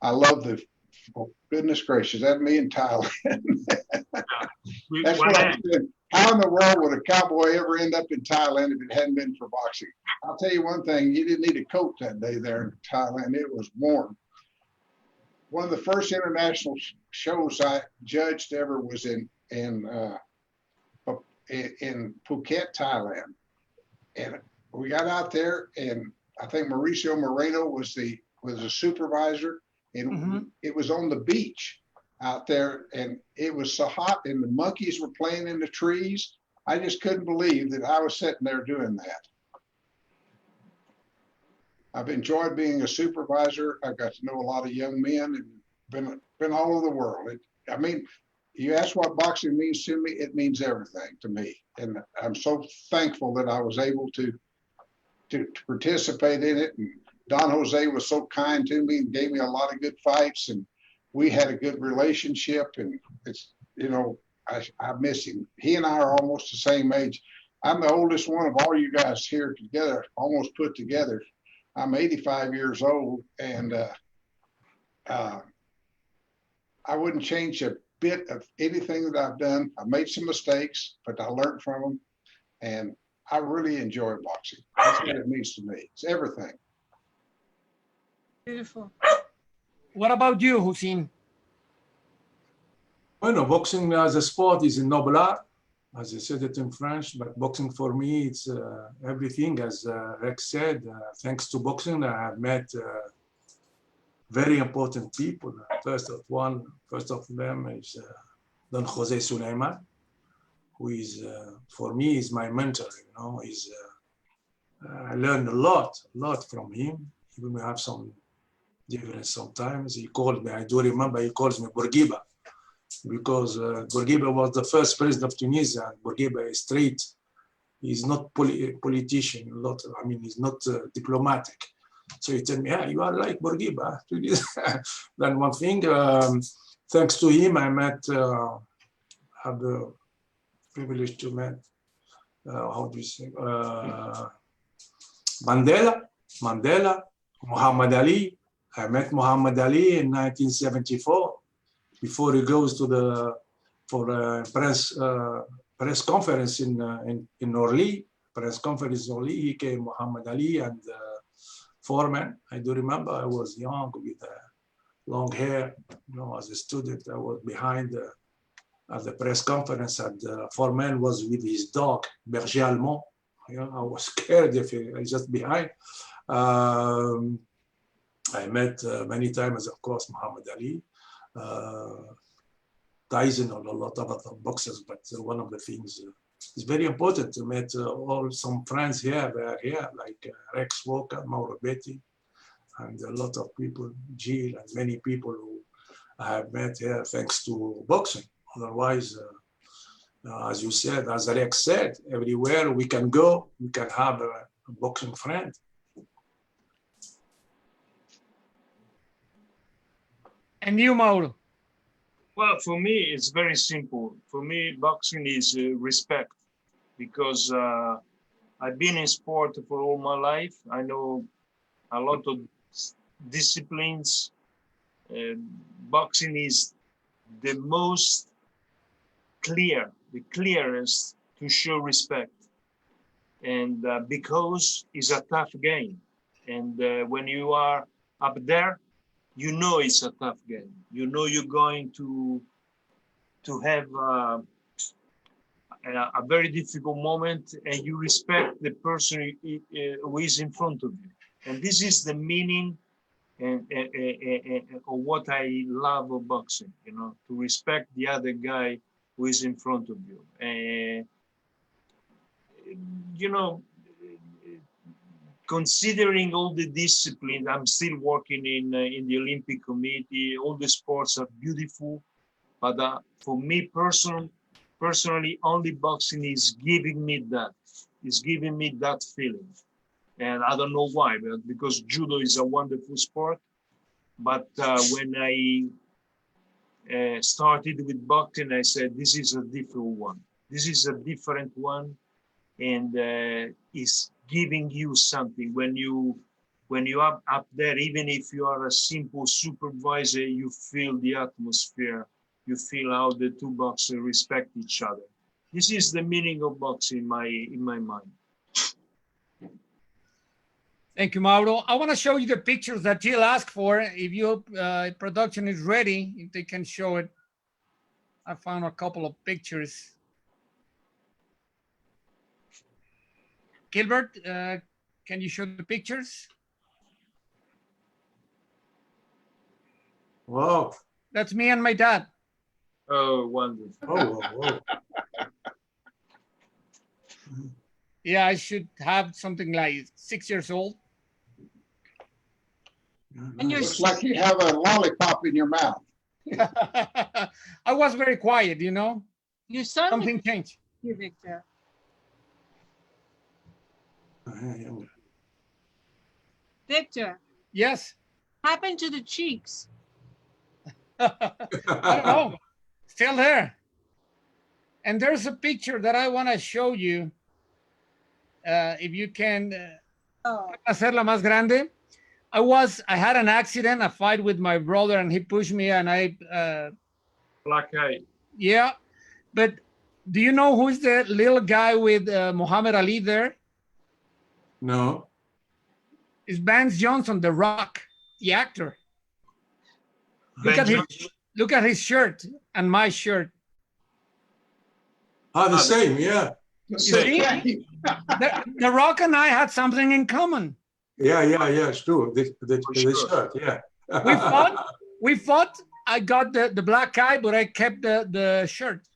I love the, oh, goodness gracious, that me in Thailand. That's what I'm saying. How in the world would a cowboy ever end up in Thailand if it hadn't been for boxing? I'll tell you one thing, you didn't need a coat that day there in Thailand. It was warm. One of the first international shows I judged ever was in Phuket, Thailand. And we got out there, and I think Mauricio Moreno was the supervisor, and it was on the beach out there, and it was so hot, and the monkeys were playing in the trees. I just couldn't believe that I was sitting there doing that. I've enjoyed being a supervisor. I got to know a lot of young men and been all over the world. you ask what boxing means to me, it means everything to me. And I'm so thankful that I was able to participate in it. And Don Jose was so kind to me and gave me a lot of good fights, and we had a good relationship. And it's, you know, I miss him. He and I are almost the same age. I'm the oldest one of all you guys here together, almost put together. I'm 85 years old, and I wouldn't change a bit of anything that I've done. I made some mistakes, but I learned from them, and I really enjoy boxing. That's what it means to me. It's everything. Beautiful. What about you, Hussein? Bueno, boxing as a sport is a noble art, as I said it in French, but boxing for me, it's everything, as Rex said. Thanks to boxing, I have met very important people. First of them is Don Jose Sulaiman, who is, for me, is my mentor. You know, I learned a lot from him. Even we have some difference sometimes. He called me, I do remember, he calls me Bourguiba, because Bourguiba was the first president of Tunisia. Bourguiba is straight. He's not politician. He's not diplomatic. So he told me, yeah, you are like Bourguiba. Then one thing, thanks to him, I had the privilege to meet, how do you say, Mandela, Muhammad Ali. I met Muhammad Ali in 1974 before he goes to for a press conference in Orly. Press conference in Orly, he came Muhammad Ali and Foreman. I do remember I was young with long hair. You know, as a student, I was behind at the press conference, and Foreman was with his dog, 𝗥𝗢𝗨𝗡𝗗. You know, I was scared if he was just behind. I met many times, of course, Muhammad Ali, Tyson, or a lot of other boxers, but one of the things is very important to meet some friends here, they are here, like Rex Walker, Mauro Betti, and a lot of people, Jill, and many people who I have met here thanks to boxing. Otherwise, as you said, as Rex said, everywhere we can go, we can have a boxing friend. And you, Mauro? Well, for me, it's very simple. For me, boxing is respect, because I've been in sport for all my life. I know a lot of disciplines. Boxing is the most clear, the clearest to show respect. And because it's a tough game. And when you are up there, you know it's a tough game. You know you're going to have a very difficult moment, and you respect the person who is in front of you. And this is the meaning of what I love of boxing, you know, to respect the other guy who is in front of you. You know, considering all the disciplines, I'm still working in the Olympic Committee. All the sports are beautiful, but for me personally, only boxing is giving me that. It's giving me that feeling, and I don't know why. But because judo is a wonderful sport, but when I started with boxing, I said this is a different one. This is a different one, and it's giving you something. When you are up there, even if you are a simple supervisor, you feel the atmosphere. You feel how the two boxers respect each other. This is the meaning of boxing in my mind. Thank you, Mauro. I want to show you the pictures that Jill asked for. If your production is ready, if they can show it. I found a couple of pictures. Gilbert, can you show the pictures? Wow. That's me and my dad. Oh, wonderful. Oh, wow. Yeah, I should have something like 6 years old. And you're Looks like you have a lollipop in your mouth. I was very quiet, you know, Your son, something changed. you, Victor. Victor, Yes. happened to the cheeks? I don't know. Still there. And there's a picture that I want to show you. If you can Oh, hacerla más grande. I had an accident, a fight with my brother, and he pushed me, and Black eye. yeah. But do you know who's the little guy with Muhammad Ali there? No. It's Vance Johnson, The Rock, the actor. Look at his shirt and my shirt. Ah, the same, yeah. You see? The Rock and I had something in common. Yeah, it's true. The shirt, yeah. We fought. I got the black eye, but I kept the shirt.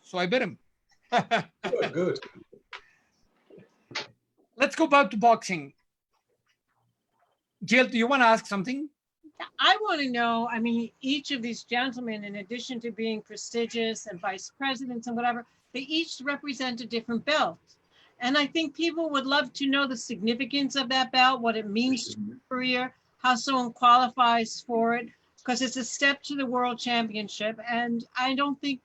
So I beat him. Good. Let's go back to boxing. Jill, do you want to ask something? I want to know, I mean, each of these gentlemen, in addition to being prestigious and vice presidents and whatever, they each represent a different belt. And I think people would love to know the significance of that belt, what it means to your career, how someone qualifies for it, because it's a step to the world championship. And I don't think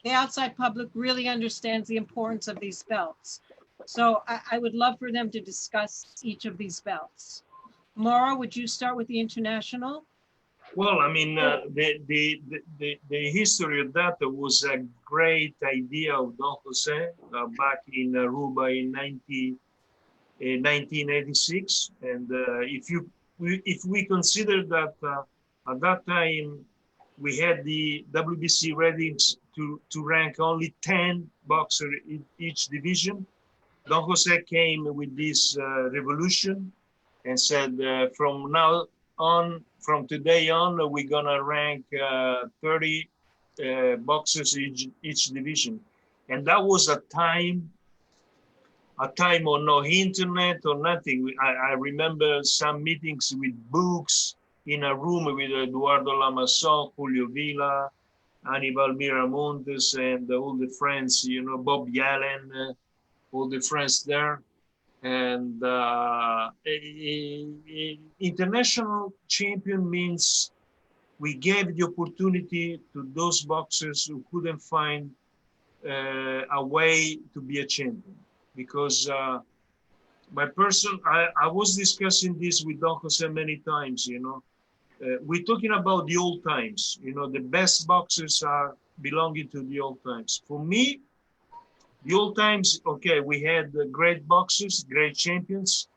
the outside public really understands the importance of these belts. So I would love for them to discuss each of these belts. Maura, would you start with the international? Well, I mean, the history of that was a great idea of Don Jose back in Aruba in 1986. And if we consider that at that time we had the WBC ratings to rank only 10 boxers in each division, Don Jose came with this revolution and said, from now on, from today on, we're gonna rank 30 boxers each division. And that was a time of no internet or nothing. I remember some meetings with books in a room with Eduardo Lamasson, Julio Villa, Anibal Miramontes, and all the friends, you know, Bob Yallen, all the friends there. And international champion means we gave the opportunity to those boxers who couldn't find a way to be a champion. Because I was discussing this with Don Jose many times, you know. We're talking about the old times, you know, the best boxers are belonging to the old times. For me, the old times, okay, we had great boxers, great champions,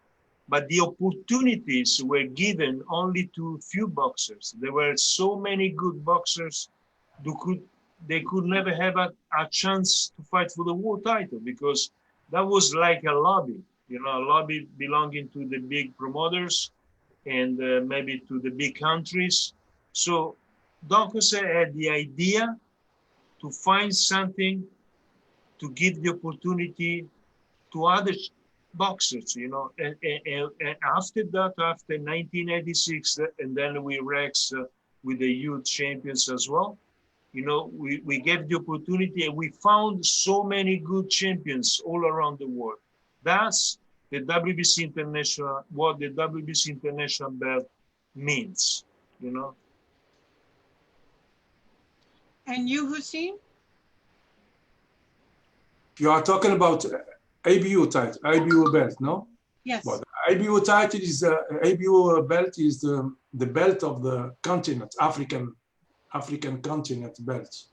but the opportunities were given only to few boxers. There were so many good boxers who they could never have a chance to fight for the world title, because that was like a lobby, you know, a lobby belonging to the big promoters and maybe to the big countries. So Don Jose had the idea to find something to give the opportunity to other boxers, you know, and after that, after 1986, and then we Rex with the youth champions as well, you know, we gave the opportunity, and we found so many good champions all around the world. That's the WBC International, what the WBC International belt means, you know. And you, Hussein? You are talking about ABU title, ABU belt, no? Yes. Well, the ABU title is ABU belt is the belt of the continent, African continent belt,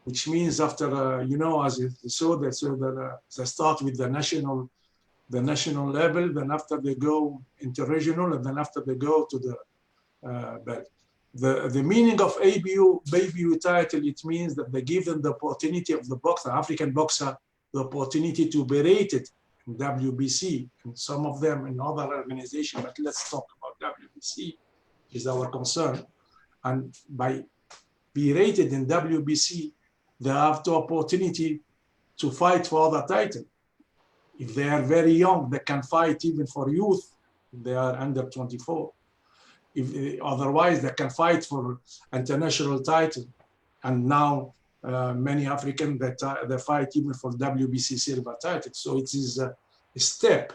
which means after you know, as it so that they start with the national level, then after they go interregional, and then after they go to the belt. The meaning of ABU title, it means that they give them the opportunity of the boxer, African boxer, the opportunity to be rated in WBC, and some of them in other organizations, but let's talk about WBC, is our concern. And by be rated in WBC, they have the opportunity to fight for other titles. If they are very young, they can fight even for youth, if they are under 24. If otherwise, they can fight for international title. And now many Africans that they fight even for WBC silver title. So it is a step,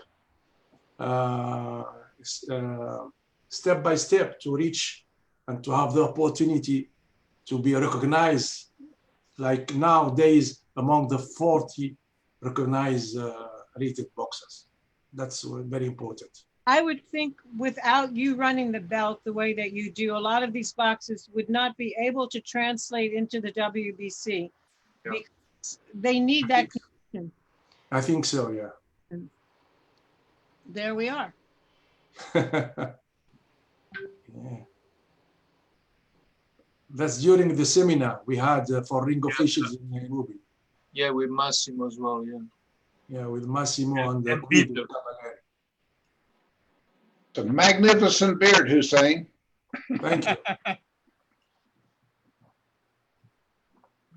step by step to reach and to have the opportunity to be recognized, like nowadays among the 40 recognized rated boxers. That's very important. I would think without you running the belt the way that you do, a lot of these boxers would not be able to translate into the WBC because they need that connection. I think so, yeah. There we are. Yeah. That's during the seminar we had for ring officials in Nairobi. Yeah, with Massimo as well, yeah. Yeah, with Massimo and and Guido Peter. Cavalieri. It's a magnificent beard, Hussein. Thank you.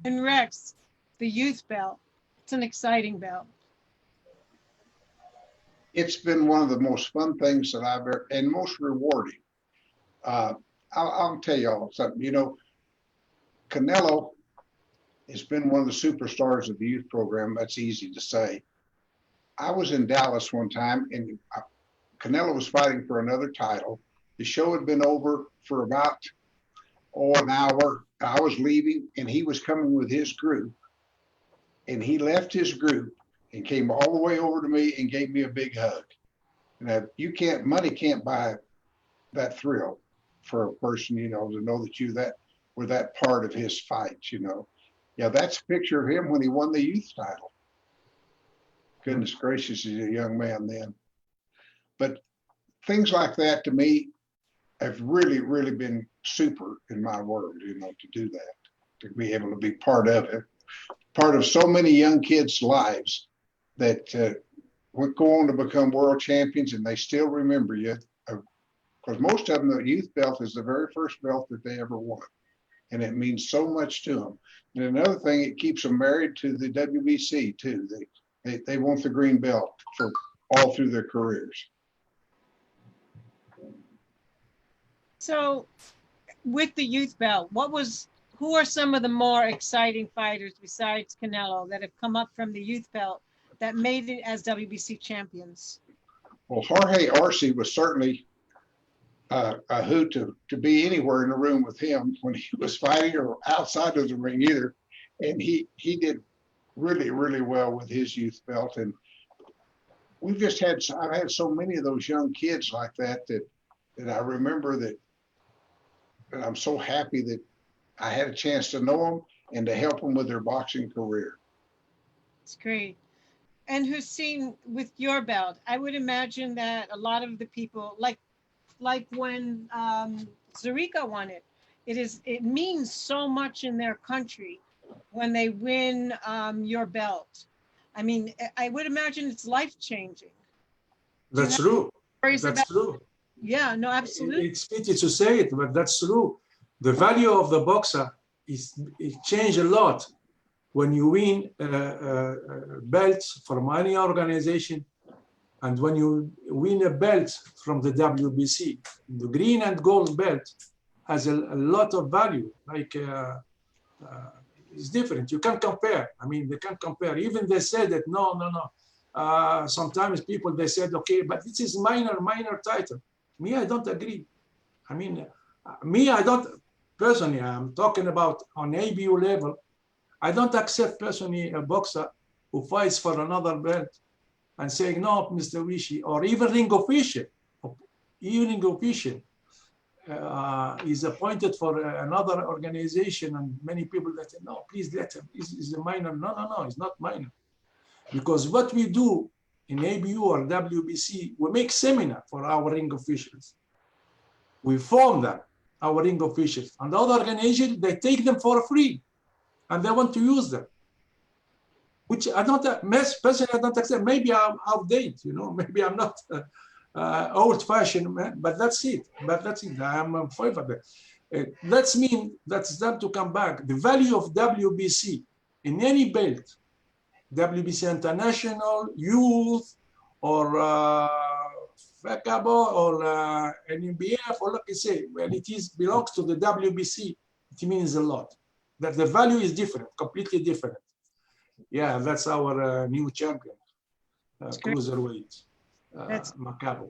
And Rex, the youth belt, it's an exciting belt. It's been one of the most fun things that I've ever, and most rewarding. I'll tell y'all something, you know, Canelo has been one of the superstars of the youth program. That's easy to say. I was in Dallas one time and Canelo was fighting for another title. The show had been over for about, an hour. I was leaving and he was coming with his group, and he left his group and came all the way over to me and gave me a big hug. And money can't buy that thrill for a person, you know, to know that you were that part of his fight, you know. Yeah, that's a picture of him when he won the youth title. Goodness gracious, he's a young man then. But things like that to me have really, really been super in my world, you know, to do that, to be able to be part of it, part of so many young kids' lives that go on to become world champions, and they still remember you. Because most of them, the youth belt is the very first belt that they ever won. And it means so much to them. And another thing, it keeps them married to the WBC too. They want the green belt for all through their careers. So with the youth belt, who are some of the more exciting fighters besides Canelo that have come up from the youth belt that made it as WBC champions? Well, Jorge Arce was certainly a hoot to be anywhere in the room with him when he was fighting or outside of the ring either. And he did really, really well with his youth belt. And I've had so many of those young kids like that I remember that I'm so happy that I had a chance to know them and to help them with their boxing career. It's great. And Hussein, with your belt, I would imagine that a lot of the people, like when 𝗧𝗔𝗟𝗡𝗗 won it, it means so much in their country when they win your belt. I mean, I would imagine it's life-changing. That's true. That's true. Yeah, no, absolutely. It's pity to say it, but that's true. The value of the boxer it changed a lot when you win belts from any organization, and when you win a belt from the WBC. The green and gold belt has a lot of value. Like it's different. You can't compare. I mean, they can't compare. Even they said that no. Sometimes people they said, okay, but this is minor title. Me, I don't agree. I mean, I don't personally. I'm talking about on ABU level. I don't accept personally a boxer who fights for another belt and saying, no, Mr. Wishi, or even ring official. Is appointed for another organization, and many people that say, no, please let him. Is a minor. No, it's not minor. Because what we do in ABU or WBC, we make seminar for our ring officials. We form them, our ring officials. And the other organization, they take them for free, and they want to use them. Which I don't, personally, I don't accept. Maybe I'm outdated, you know, maybe I'm not old-fashioned, man, but that's it. I'm in favor of that. That's them to come back. The value of WBC in any belt, WBC International, Youth, or Cabo or an NBF, or like I say, when it is belongs to the WBC, it means a lot. That the value is different, completely different. Yeah, that's our new champion, cruiserweight, Macabo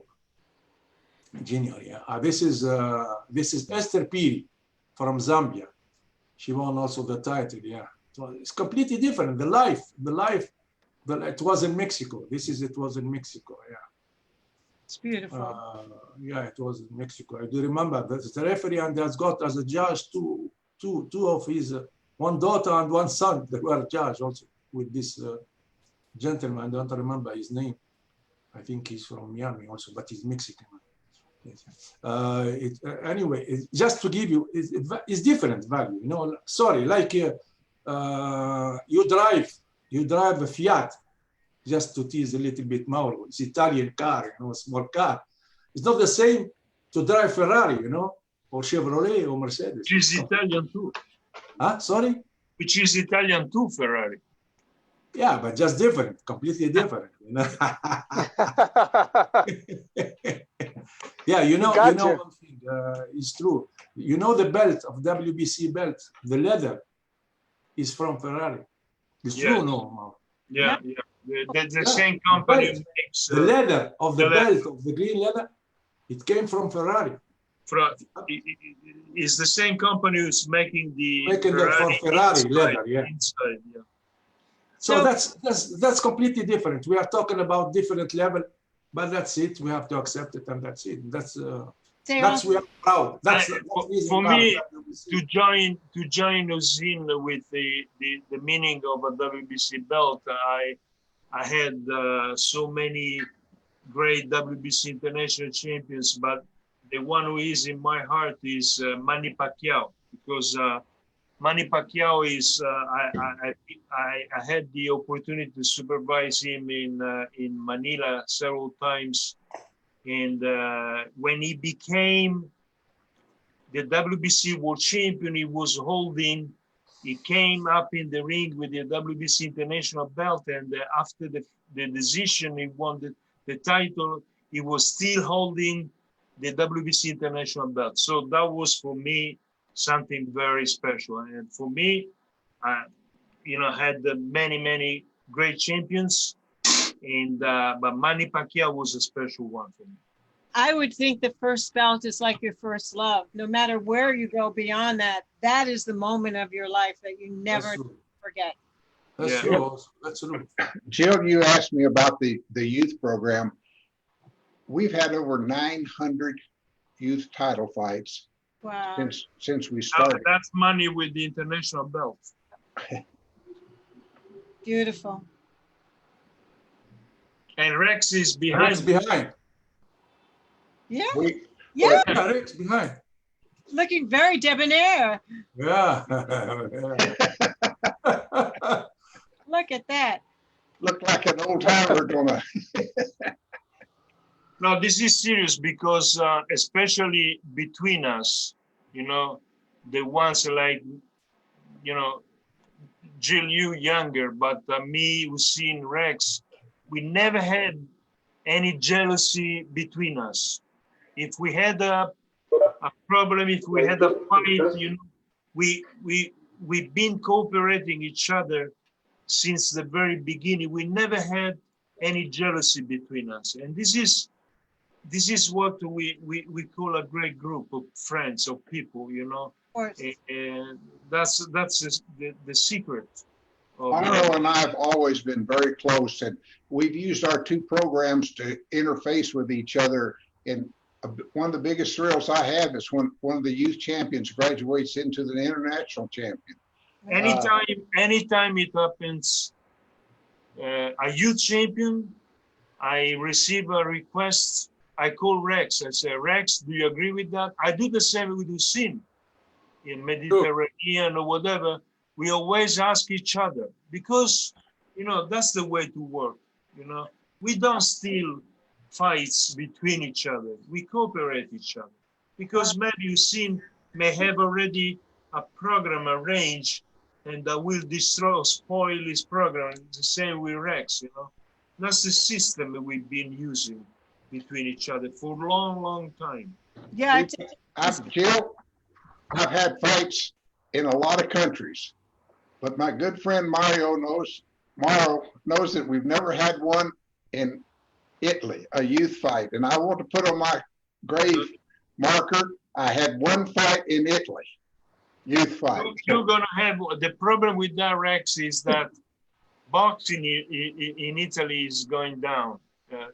Junior. Yeah, this is Esther Piri from Zambia. She won also the title. Yeah, so it's completely different. The life. It was in Mexico. It was in Mexico. Yeah. It's beautiful. Yeah, it was in Mexico. I do remember that the referee and has got as a judge two of his one daughter and one son. They were judged also with this gentleman. I don't remember his name. I think he's from Miami also, but he's Mexican. Anyway, just to give you, it's different value. You know, sorry, like you drive a Fiat. Just to tease a little bit more, it's Italian car, you know, a small car. It's not the same to drive Ferrari, you know, or Chevrolet or Mercedes. Which is Italian too. Huh? Sorry? Which is Italian too, Ferrari. Yeah, but just different, completely different. You know? Yeah, you know one thing, it's true. You know the belt of WBC belt, the leather is from Ferrari. It's true, no? Yeah. The same company makes the leather of the belt of the green leather. It came from Ferrari. It's the same company who's making the Ferrari leather. Yeah. Inside, yeah. So that's completely different. We are talking about different level, but that's it. We have to accept it, and that's it. That's we are proud. That's for me to join Ozin with the meaning of a WBC belt. I had so many great WBC international champions, but the one who is in my heart is Manny Pacquiao, because Manny Pacquiao is, I had the opportunity to supervise him in Manila several times. And when he became the WBC world champion, he came up in the ring with the WBC international belt. And after the decision, he won the title, he was still holding the WBC international belt. So that was for me something very special. And for me, you know, had many great champions, and but Manny Pacquiao was a special one for me. I would think the first belt is like your first love. No matter where you go beyond that, that is the moment of your life that you never forget. That's true. That's true. Jill, you asked me about the youth program. We've had over 900 youth title fights. Wow. Since we started. That's money with the international belt. Beautiful. And Rex is behind. Yeah. Yeah, Rex behind. Looking very debonair. Yeah. Look at that. Look like an old timer gonna. No, this is serious because especially between us, you know, the ones like, you know, Jill, you younger, but me, Hussein, Rex, we never had any jealousy between us. If we had a problem, if we had a fight, you know, we've been cooperating each other since the very beginning. We never had any jealousy between us, and this is what we call a great group of friends, of people, you know. And that's the secret. Arno and I have always been very close, and we've used our two programs to interface with each other. And one of the biggest thrills I have is when one of the youth champions graduates into the international champion. Anytime it happens, a youth champion, I receive a request. I call Rex. I say, Rex, do you agree with that? I do the same with Hussein in Mediterranean or whatever. We always ask each other because, you know, that's the way to work. You know, we don't steal fights between each other. We cooperate each other because maybe Hussein may have already a program arranged and that will spoil his program. The same with Rex, you know. That's the system that we've been using. between each other for a long, long time. Yeah, Jill, I've had fights in a lot of countries, but my good friend Mario knows that we've never had one in Italy, a youth fight. And I want to put on my grave marker, I had one fight in Italy, youth fight. You're gonna have, the problem with that, Rex, is that boxing in Italy is going down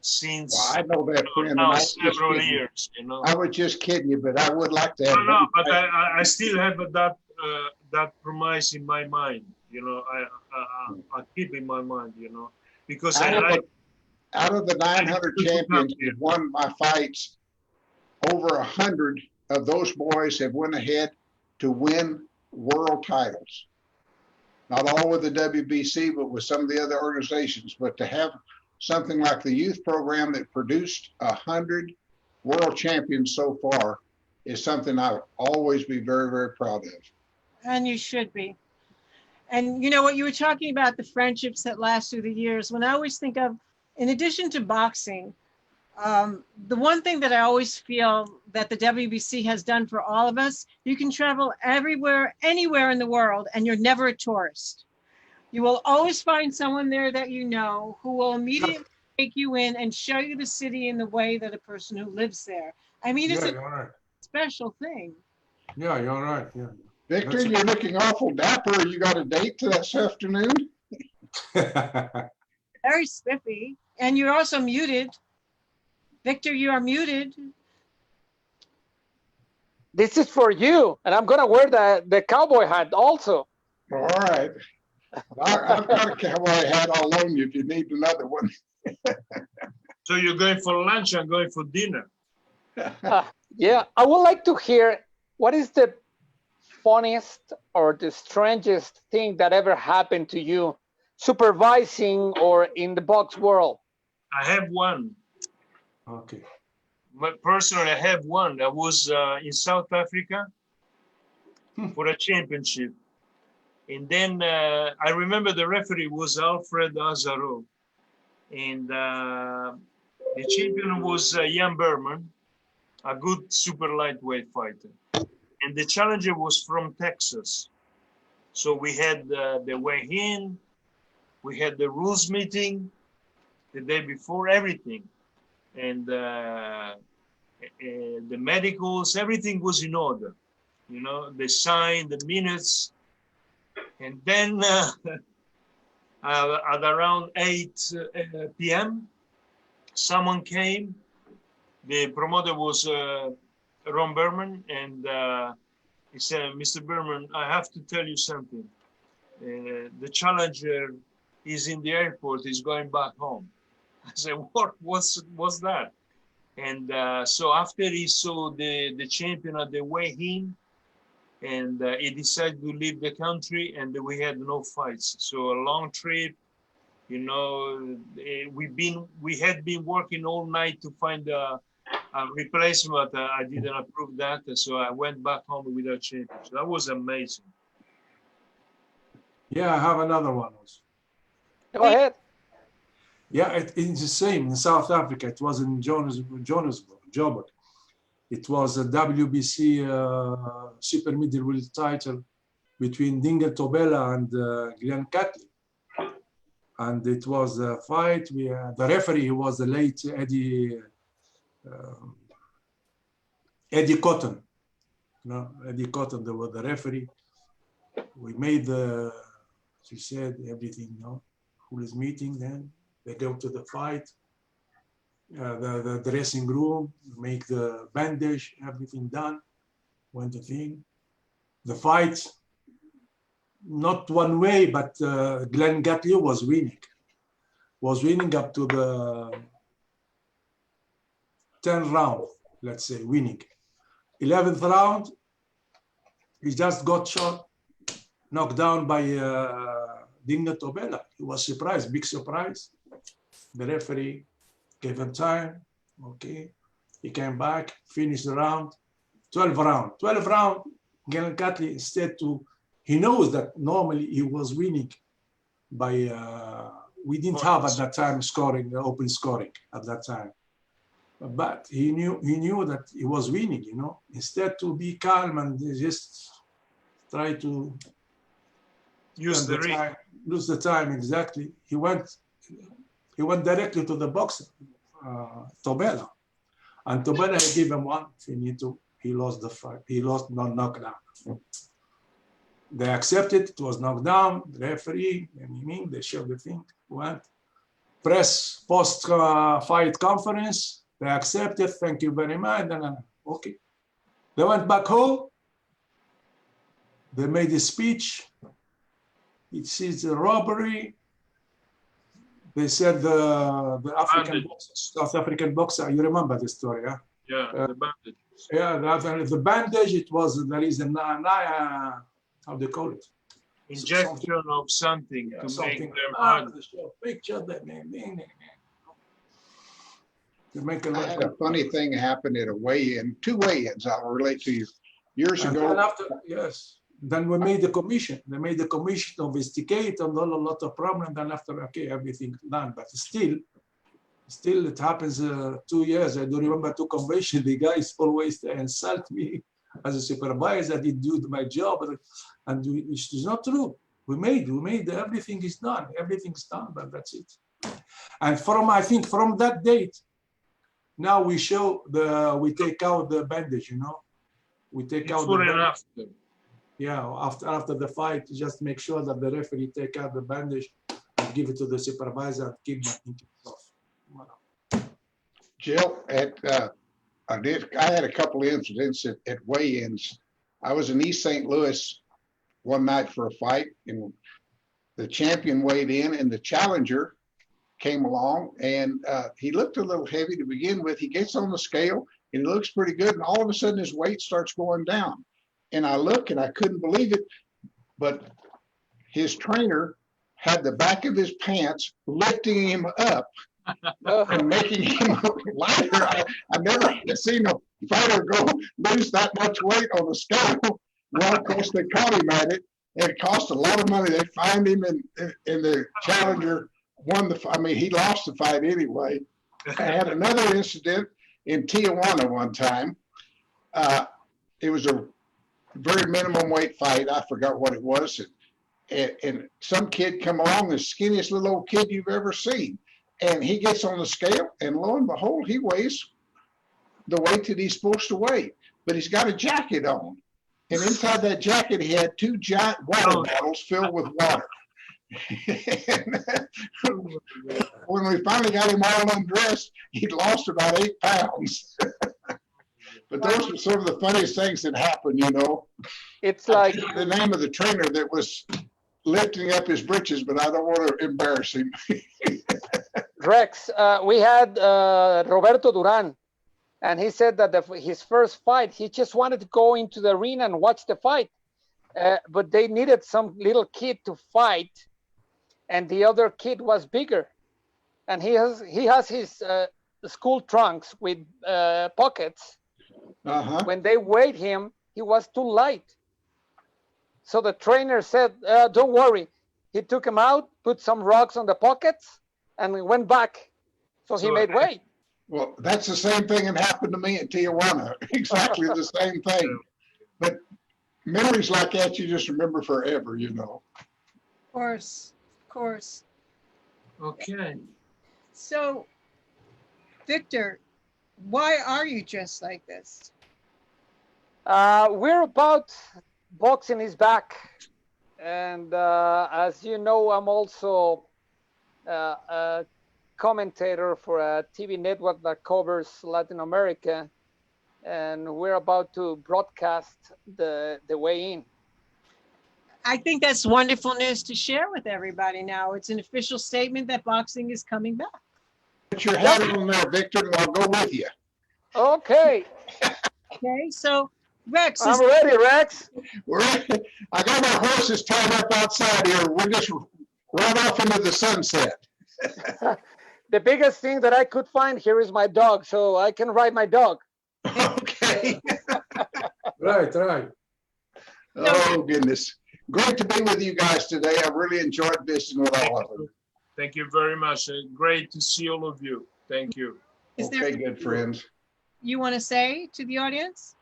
since Well, I know that, friend. now And several years, you know. I was just kidding you, but I would like to have. No, but I still have that premise in my mind, you know. I keep in my mind, you know, because out of the 900 champions that won my fights, over 100 of those boys have went ahead to win world titles. Not all with the WBC, but with some of the other organizations. But to have something like the youth program that produced 100 world champions so far is something I'll always be very, very proud of. and you should be. And you know what, you were talking about the friendships that last through the years. When I always think of, in addition to boxing, the one thing that I always feel that the WBC has done for all of us, you can travel everywhere, anywhere in the world, and you're never a tourist. You will always find someone there that you know who will immediately take you in and show you the city in the way that a person who lives there. I mean, it's a special thing. Yeah, you're right. Yeah. Victor, you're looking awful dapper. You got a date this afternoon? Very spiffy. And you're also muted. Victor, you are muted. This is for you, and I'm gonna wear the cowboy hat also. All right. I've got a cowboy hat. I'll loan you if you need another one. so you're going for lunch and going for dinner. Yeah, I would like to hear what is the funniest or the strangest thing that ever happened to you supervising or in the box world? I have one. Okay. But personally, I have one. I was in South Africa for a championship. And then I remember the referee was Alfred Azaro. And the champion was Jan Berman, a good super lightweight fighter. And the challenger was from Texas. So we had the weigh-in, we had the rules meeting the day before, everything. And the medicals, everything was in order. You know, they signed the minutes. And then at around 8 p.m., someone came. The promoter was Ron Berman, and he said, "Mr. Berman, I have to tell you something. The challenger is in the airport. He's going back home." I said, "What's that?" And so after he saw the champion at the weigh-in, and he decided to leave the country, and we had no fights. So a long trip, you know. We had been working all night to find a replacement. I didn't approve that, so I went back home without champion. So that was amazing. Yeah, I have another one also. Go ahead. Yeah, it's the same in South Africa. It was in Joburg. It was a WBC super middleweight title between Dinga Tobela and 𝗥𝗢𝗨𝗡𝗗. And it was a fight. The referee was the late Eddie Cotton. No, Eddie Cotton, there was the referee. We made she said everything, who is meeting then. They go to the fight, the dressing room, make the bandage, everything done. Went the thing. The fight, not one way, but 𝗥𝗢𝗨𝗡𝗗 was winning. Was winning up to the 10th round, let's say, winning. 11th round, he just got shot, knocked down by Dinga Tobela. He was surprised, big surprise. The referee gave him time, okay. He came back, finished the round, 12th round. 12th round, 𝗥𝗢𝗨𝗡𝗗, instead he knows that normally he was winning by, we didn't have at that time open scoring at that time. but he knew that he was winning, you know. Instead to be calm and just try to Use the ring. lose the time. Exactly. He went directly to the boxer, 𝗧𝗟𝗡𝗗, and 𝗧𝗟𝗡 gave him one finito. He lost the fight. He lost, not knockdown. They accepted it was knocked down. The referee, they showed the thing. Went press post fight conference. They accepted. Thank you very much. Then okay. They went back home. They made a speech. It says a robbery. They said the African boxer, South African boxer. You remember the story, yeah? Yeah, the bandage. Yeah, the bandage. It was there is a how they call it? Injection of something to something. make them hard. Picture that name. To make I had a funny thing happen at a weigh-in, 2 weigh-ins I'll relate to you. Years and ago. then after, yes. Then we made the commission. They made the commission to investigate and a lot of problems. Then after, okay, everything done. But still it happens 2 years. I do remember 2 conventions. The guys always insult me as a supervisor. I did do my job, and which is not true. We made everything is done. Everything's done, but that's it. And I think from that date, now we take out the bandage. You know, we take out the bandage. Yeah, after the fight, just make sure that the referee take out the bandage and give it to the supervisor and keep it off. Jill, I had a couple of incidents at weigh-ins. I was in East St. Louis one night for a fight, and the champion weighed in, and the challenger came along, and he looked a little heavy to begin with. He gets on the scale, and he looks pretty good, and all of a sudden his weight starts going down. And I look, and I couldn't believe it, but his trainer had the back of his pants lifting him up and making him lighter. I never seen a fighter lose that much weight on the scale. Well, of course, they caught him at it. It cost a lot of money. They fined him, and the challenger won he lost the fight anyway. I had another incident in Tijuana one time. It was a very minimum weight fight. I forgot what it was. And some kid come along, the skinniest little old kid you've ever seen. And he gets on the scale, and lo and behold, he weighs the weight that he's supposed to weigh. But he's got a jacket on. And inside that jacket, he had 2 giant water bottles filled with water. When we finally got him all undressed, he'd lost about 8 pounds. But those were some of the funniest things that happened, you know. It's like the name of the trainer that was lifting up his britches, but I don't want to embarrass him. Rex, we had Roberto Duran, and he said that his first fight, he just wanted to go into the arena and watch the fight, but they needed some little kid to fight, and the other kid was bigger, and he has his school trunks with pockets. When they weighed him, he was too light. So the trainer said, don't worry. He took him out, put some rocks on the pockets, and went back. So he made weight. Well, that's the same thing that happened to me in Tijuana. Exactly the same thing. But memories like that, you just remember forever, you know. Of course. Okay. So, Victor, why are you dressed like this? We're about boxing is back. And as you know, I'm also a commentator for a TV network that covers Latin America. And we're about to broadcast the weigh-in. I think that's wonderful news to share with everybody now. It's an official statement that boxing is coming back. Put your hat on there, Victor, and I'll go with you. Okay. Okay, so Rex. I'm ready, Rex. I got my horses tied up outside here. We're just right off into the sunset. The biggest thing that I could find here is my dog, so I can ride my dog. Okay. Right. Oh, goodness. Great to be with you guys today. I really enjoyed visiting with all of you. Thank you very much. Great to see all of you. Thank you. Is there Okay, good friends. you want to say to the audience?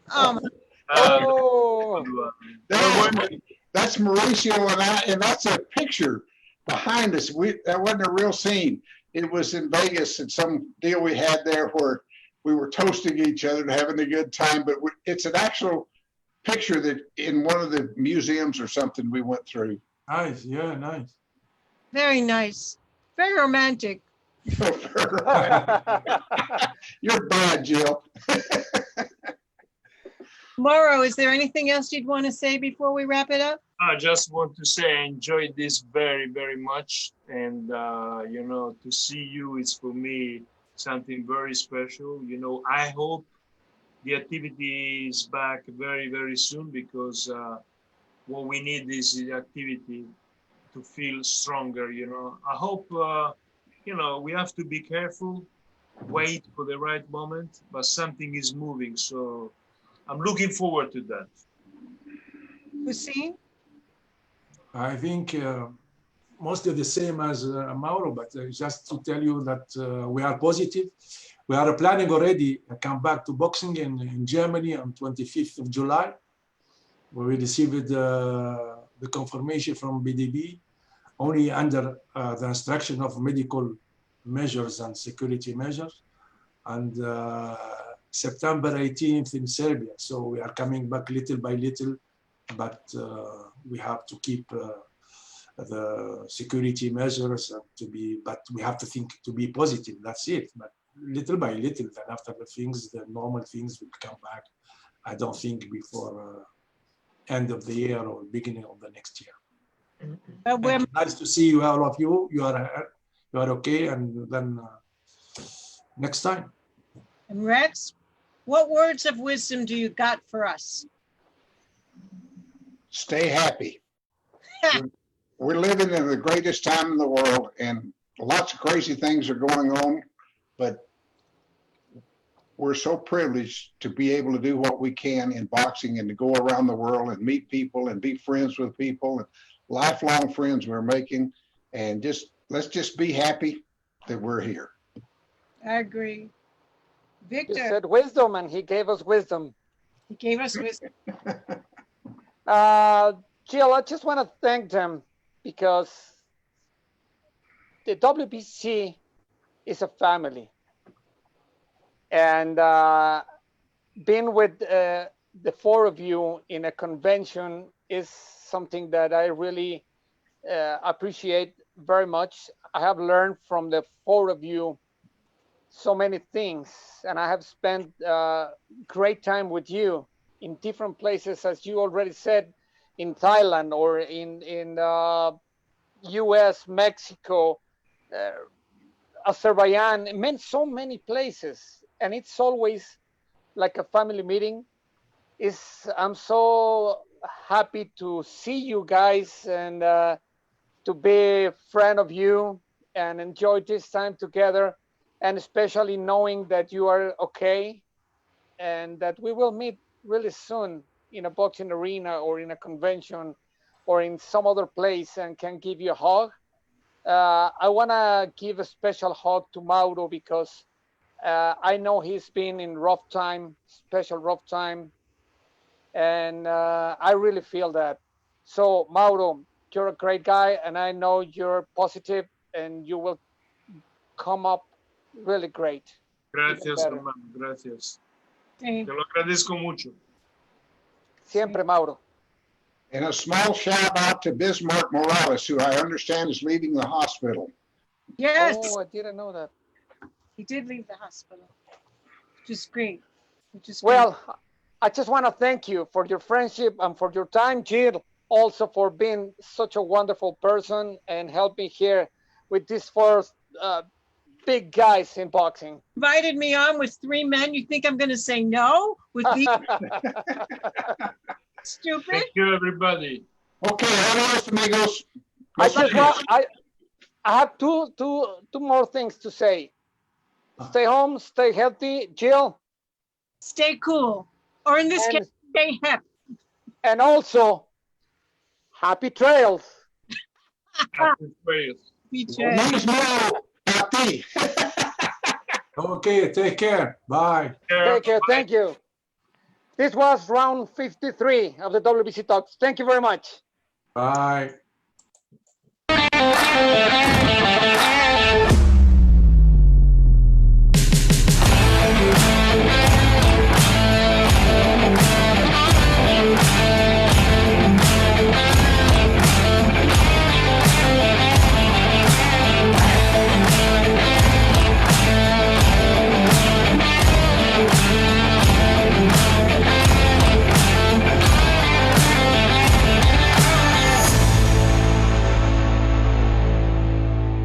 Uh, Oh, That's Mauricio and that's a picture behind us. That wasn't a real scene. It was in Vegas at some deal we had there where we were toasting each other and having a good time. But it's an actual picture that in one of the museums or something we went through. Nice, yeah, nice. Very nice. Very romantic. You're bad, Jill. Mauro, is there anything else you'd want to say before we wrap it up? I just want to say I enjoyed this very, very much. And, you know, to see you is for me something very special. You know, I hope the activity is back very, very soon because what we need is the activity to feel stronger, you know. I hope, you know, we have to be careful, wait for the right moment, but something is moving. So I'm looking forward to that. Hussein? I think mostly the same as Mauro, but just to tell you that we are positive. We are planning already to come back to boxing in Germany on 25th of July. We received the confirmation from BDB only under the instruction of medical measures and security measures. And September 18th in Serbia. So we are coming back little by little, but we have to keep the security measures but we have to think to be positive, that's it. But little by little, then after the normal things will come back. I don't think before end of the year or beginning of the next year. Nice to see you, all of you. You are okay, and then next time. And Rex, what words of wisdom do you got for us? Stay happy. We're living in the greatest time in the world, and lots of crazy things are going on, but we're so privileged to be able to do what we can in boxing and to go around the world and meet people and be friends with people and lifelong friends we're making. And let's just be happy that we're here. I agree. you Victor, said wisdom, and he gave us wisdom. he gave us wisdom. Jill, I just want to thank them because the WBC is a family. And being with the four of you in a convention is something that I really appreciate very much. I have learned from the four of you so many things, and I have spent great time with you in different places, as you already said, in Thailand or in US, Mexico, Azerbaijan. It meant so many places, and it's always like a family meeting. I'm so happy to see you guys and to be a friend of you and enjoy this time together, and especially knowing that you are okay and that we will meet really soon in a boxing arena or in a convention or in some other place and can give you a hug. I want to give a special hug to Mauro because I know he's been in rough time, special rough time, and I really feel that. So Mauro, you're a great guy, and I know you're positive and you will come up really great. Gracias, hermano, gracias. Sí. Te lo agradezco mucho. Siempre, Mauro. And a small shout out to Bismarck Morales, who I understand is leaving the hospital. Yes, Oh, I didn't know that. he did leave the hospital, which is great. Well, I just want to thank you for your friendship and for your time, Jill, also for being such a wonderful person and help me here with these four big guys in boxing. Invited me on with three men. You think I'm going to say no with these stupid? Thank you, everybody. Okay, adios, amigos. I have two more things to say. Stay home, stay healthy, Jill. Stay cool, or in this case, stay hip. And also, happy trails. Happy trails. BJ. Lo mismo a ti. Okay, take care. Bye. Take care. Thank you. This was round 53 of the WBC Talks. Thank you very much. Bye.